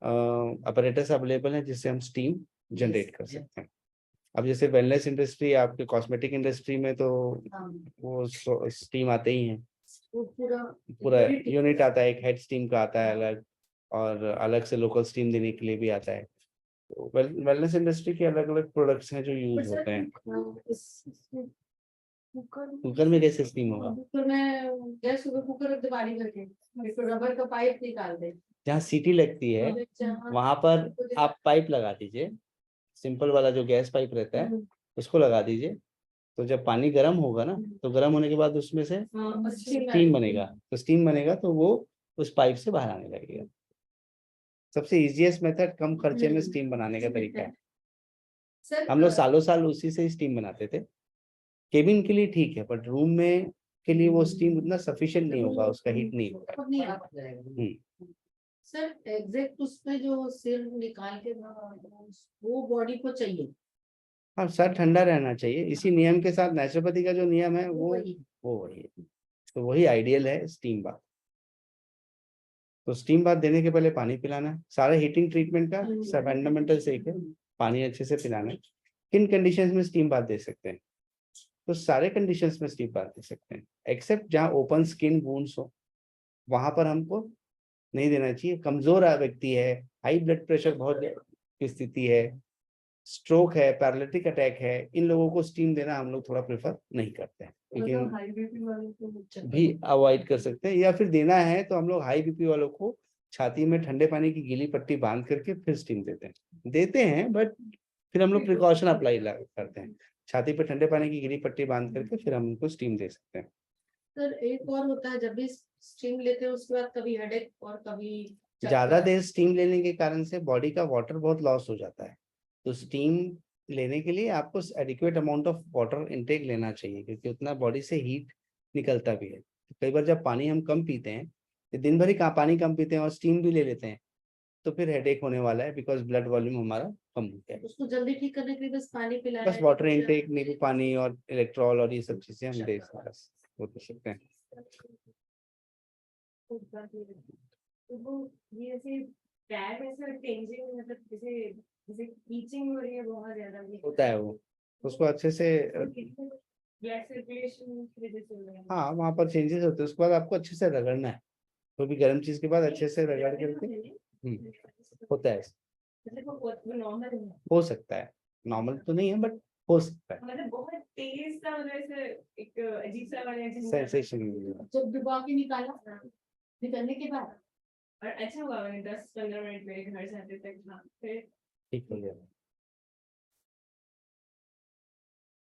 [SPEAKER 1] अपरेटस अवेलेबल है जिससे हम स्टीम जनरेट कर सकते हैं। अब जैसे वेलनेस इंडस्ट्री, आपके कॉस्मेटिक इंडस्ट्री में तो वो स्टीम आते ही हैं,
[SPEAKER 3] वो पूरा
[SPEAKER 1] पूरा यूनिट आता है, एक हेड स्टीम का आता है अलग, और अलग से लोकल स्टीम देने के लिए भी आता है। तो वेलनेस इंडस्ट्री के अलग अलग प्रोडक्ट्स हैं जो यूज होते हैं। कुकर में कैसे स्टीम होगा?
[SPEAKER 3] कुकर में गैस कुकर दिवाली करके रबर का पाइप निकाल दे,
[SPEAKER 1] जहाँ सीटी लगती है वहां पर आप पाइप लगा दीजिए, सिंपल वाला जो गैस पाइप रहता है उसको लगा दीजिए। तो जब पानी गर्म होगा ना, तो गर्म होने के बाद उसमें से स्टीम बनेगा, तो स्टीम बनेगा तो वो उस पाइप से बाहर आने लगेगा। सबसे इजीएस्ट मेथड, कम खर्चे में स्टीम बनाने का तरीका है।
[SPEAKER 3] सर
[SPEAKER 1] हम लोग सालों साल उसी से स्टीम बनाते थे। केबिन के लिए ठीक है, बट रूम में के लिए वो स्टीम उतना सफिशिएंट नहीं होगा, उसका हीट नहीं होगा।
[SPEAKER 3] सर एग्जैक्ट उसमें जो सिर निकाल के वो बॉडी को चाहिए।
[SPEAKER 1] हाँ, सर ठंडा रहना चाहिए। इसी नियम के साथ नेचुरोपैथी का जो नियम है वो वही है। तो वही आइडियल है स्टीम बाथ। तो स्टीम बाथ देने के पहले पानी पिलाना, सारे हीटिंग ट्रीटमेंट का सब फंडामेंटल से है, पानी अच्छे से पिलाना है। किन कंडीशंस में स्टीम बाथ दे सकते हैं? तो सारे कंडीशंस में स्टीम बाथ दे सकते हैं, एक्सेप्ट जहाँ ओपन स्किन वुंड्स हो, वहां पर हमको नहीं देना चाहिए। कमजोर व्यक्ति है, हाई ब्लड प्रेशर बहुत की स्थिति है, स्ट्रोक है, पैरालिटिक अटैक है, इन लोगों को स्टीम देना हम लोग थोड़ा प्रेफर नहीं करते हैं, लेकिन
[SPEAKER 2] हाई बीपी वालों को
[SPEAKER 1] भी अवॉइड कर सकते हैं। या फिर देना है तो हम लोग हाई बीपी वालों को छाती में ठंडे पानी की गीली पट्टी बांध करके फिर स्टीम देते हैं, बट फिर हम लोग प्रिकॉशन अप्लाई करते हैं। छाती पे ठंडे पानी की गीली पट्टी बांध करके फिर हम उनको स्टीम दे सकते हैं।
[SPEAKER 3] सर एक और होता है, जब भी स्टीम लेते हैं उसके बाद कभी हेडेक और कभी
[SPEAKER 1] ज्यादा देर स्टीम लेने के कारण से बॉडी का वाटर बहुत लॉस हो जाता है। तो स्टीम लेने के लिए आपको adequate amount of water intake लेना चाहिए, क्योंकि उतना बॉडी से हीट निकलता भी है। कई बार जब पानी हम कम पीते हैं, तो दिन भर ही पानी कम पीते हैं और स्टीम भी ले लेते हैं, तो फिर हेडेक होने वाला है, बिकॉज ब्लड वॉल्यूम हमारा कम हो गया है।
[SPEAKER 3] उसको जल्दी ठीक करने के लिए बस पानी पिलाना
[SPEAKER 1] बस
[SPEAKER 3] है।
[SPEAKER 1] वाटर इनटेक, नींबू पानी और इलेक्ट्रॉल और ये सब चीजें हम दे सकते हैं।
[SPEAKER 2] तो वो ये ऐसे पैर ऐसे टेंजिंग, मतलब जैसे जैसे ईचिंग हो रही है बहुत ज्यादा,
[SPEAKER 1] होता है वो, उसको अच्छे से
[SPEAKER 2] ब्लड सर्कुलेशन की वजह से हो रहा है।
[SPEAKER 1] हाँ, वहाँ पर चेंजेस होते हैं। उसके बाद आपको अच्छे से रगड़ना है, तो भी गर्म चीज के बाद अच्छे से रगड़ करके होता है।
[SPEAKER 2] मतलब वो नॉर्मल है,
[SPEAKER 1] हो सकता है, नॉर्मल तो नहीं है बट हो सकता है।
[SPEAKER 2] मतलब बहुत तेज सा, मतलब ऐसे एक अजीब सा वाला
[SPEAKER 1] सेंसेशन
[SPEAKER 3] जब डुबा के निकाला, निकलने के बाद
[SPEAKER 2] और अच्छा हुआ मैंने 10-15 मिनट मेरे घर जाते तक था, फिर
[SPEAKER 1] ठीक हो जाएगा।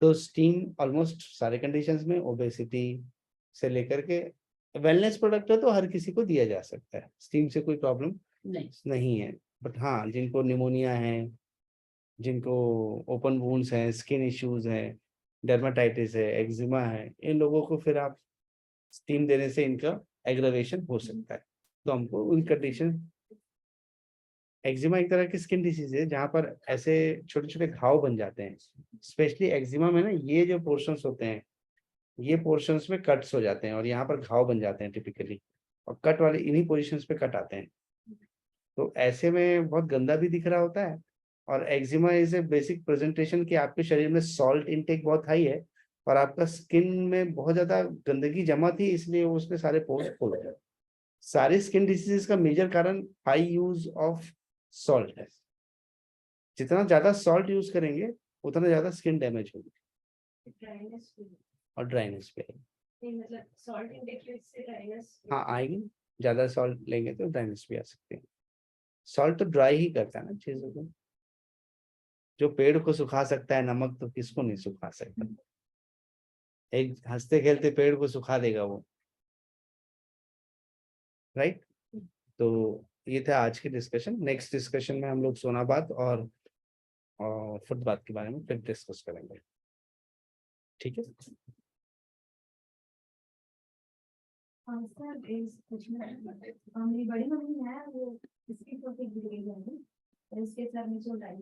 [SPEAKER 1] तो स्टीम ऑलमोस्ट सारे कंडीशंस में, ओबेसिटी से लेकर के वेलनेस प्रोडक्ट है तो हर किसी को दिया जा सकता है, स्टीम से कोई प्रॉब्लम
[SPEAKER 3] नहीं,
[SPEAKER 1] नहीं है। बट हाँ, जिनको निमोनिया है, जिनको ओपन वुंड्स हैं, स्किन इश्यूज हैं, डर्माटाइटिस है, एक्जिमा है, इन लोगों को फिर आप स्टीम देने से इनका एग्रावेशन हो सकता है। तो हमको उन कंडीशन, एक्जिमा एक तरह की स्किन डिसीज है जहाँ पर ऐसे छोटे छोटे घाव बन जाते हैं। स्पेशली एक्जिमा में ना, ये जो पोर्शंस होते हैं, ये पोर्शंस में कट्स हो जाते हैं और यहाँ पर घाव बन जाते हैं टिपिकली, और कट वाले इन्हीं पोजीशंस पे कट आते हैं। तो ऐसे में बहुत गंदा भी दिख रहा होता है। और eczema is a basic presentation कि आपके शरीर में सॉल्ट इनटेक बहुत हाई है और आपका स्किन में बहुत ज्यादा गंदगी जमा थी, इसलिए वो उसके सारे पोर्स खोल गए। सारे स्किन डिसीजेस का मेजर कारण हाई यूज ऑफ सॉल्ट है। जितना ज्यादा सॉल्ट यूज करेंगे उतना ज्यादा स्किन डैमेज होगी
[SPEAKER 4] ड्राइनेस
[SPEAKER 1] और ड्राइनेस पे आएगी।
[SPEAKER 4] मतलब सॉल्ट इंटेक से ड्राइनेस
[SPEAKER 1] हाँ आएगी, ज्यादा सॉल्ट लेंगे तो ड्राइनेस भी आ सकती है। सॉल्ट तो ड्राई ही करता है ना चीजों को। जो पेड़ को सुखा सकता है नमक, तो किसको नहीं सुखा सकता। एक हंसते खेलते पेड़ को सुखा देगा वो, राइट। तो ये था आज की डिस्कशन। नेक्स्ट डिस्कशन में हम लोग सोनाबाद और फुटबाथ के बारे में फिर डिस्कस करेंगे, ठीक है।
[SPEAKER 4] सर इस कुछ मेरी बड़ी मम्मी है वो इसकी तो गिर गई है, इसके सर में चोट आई,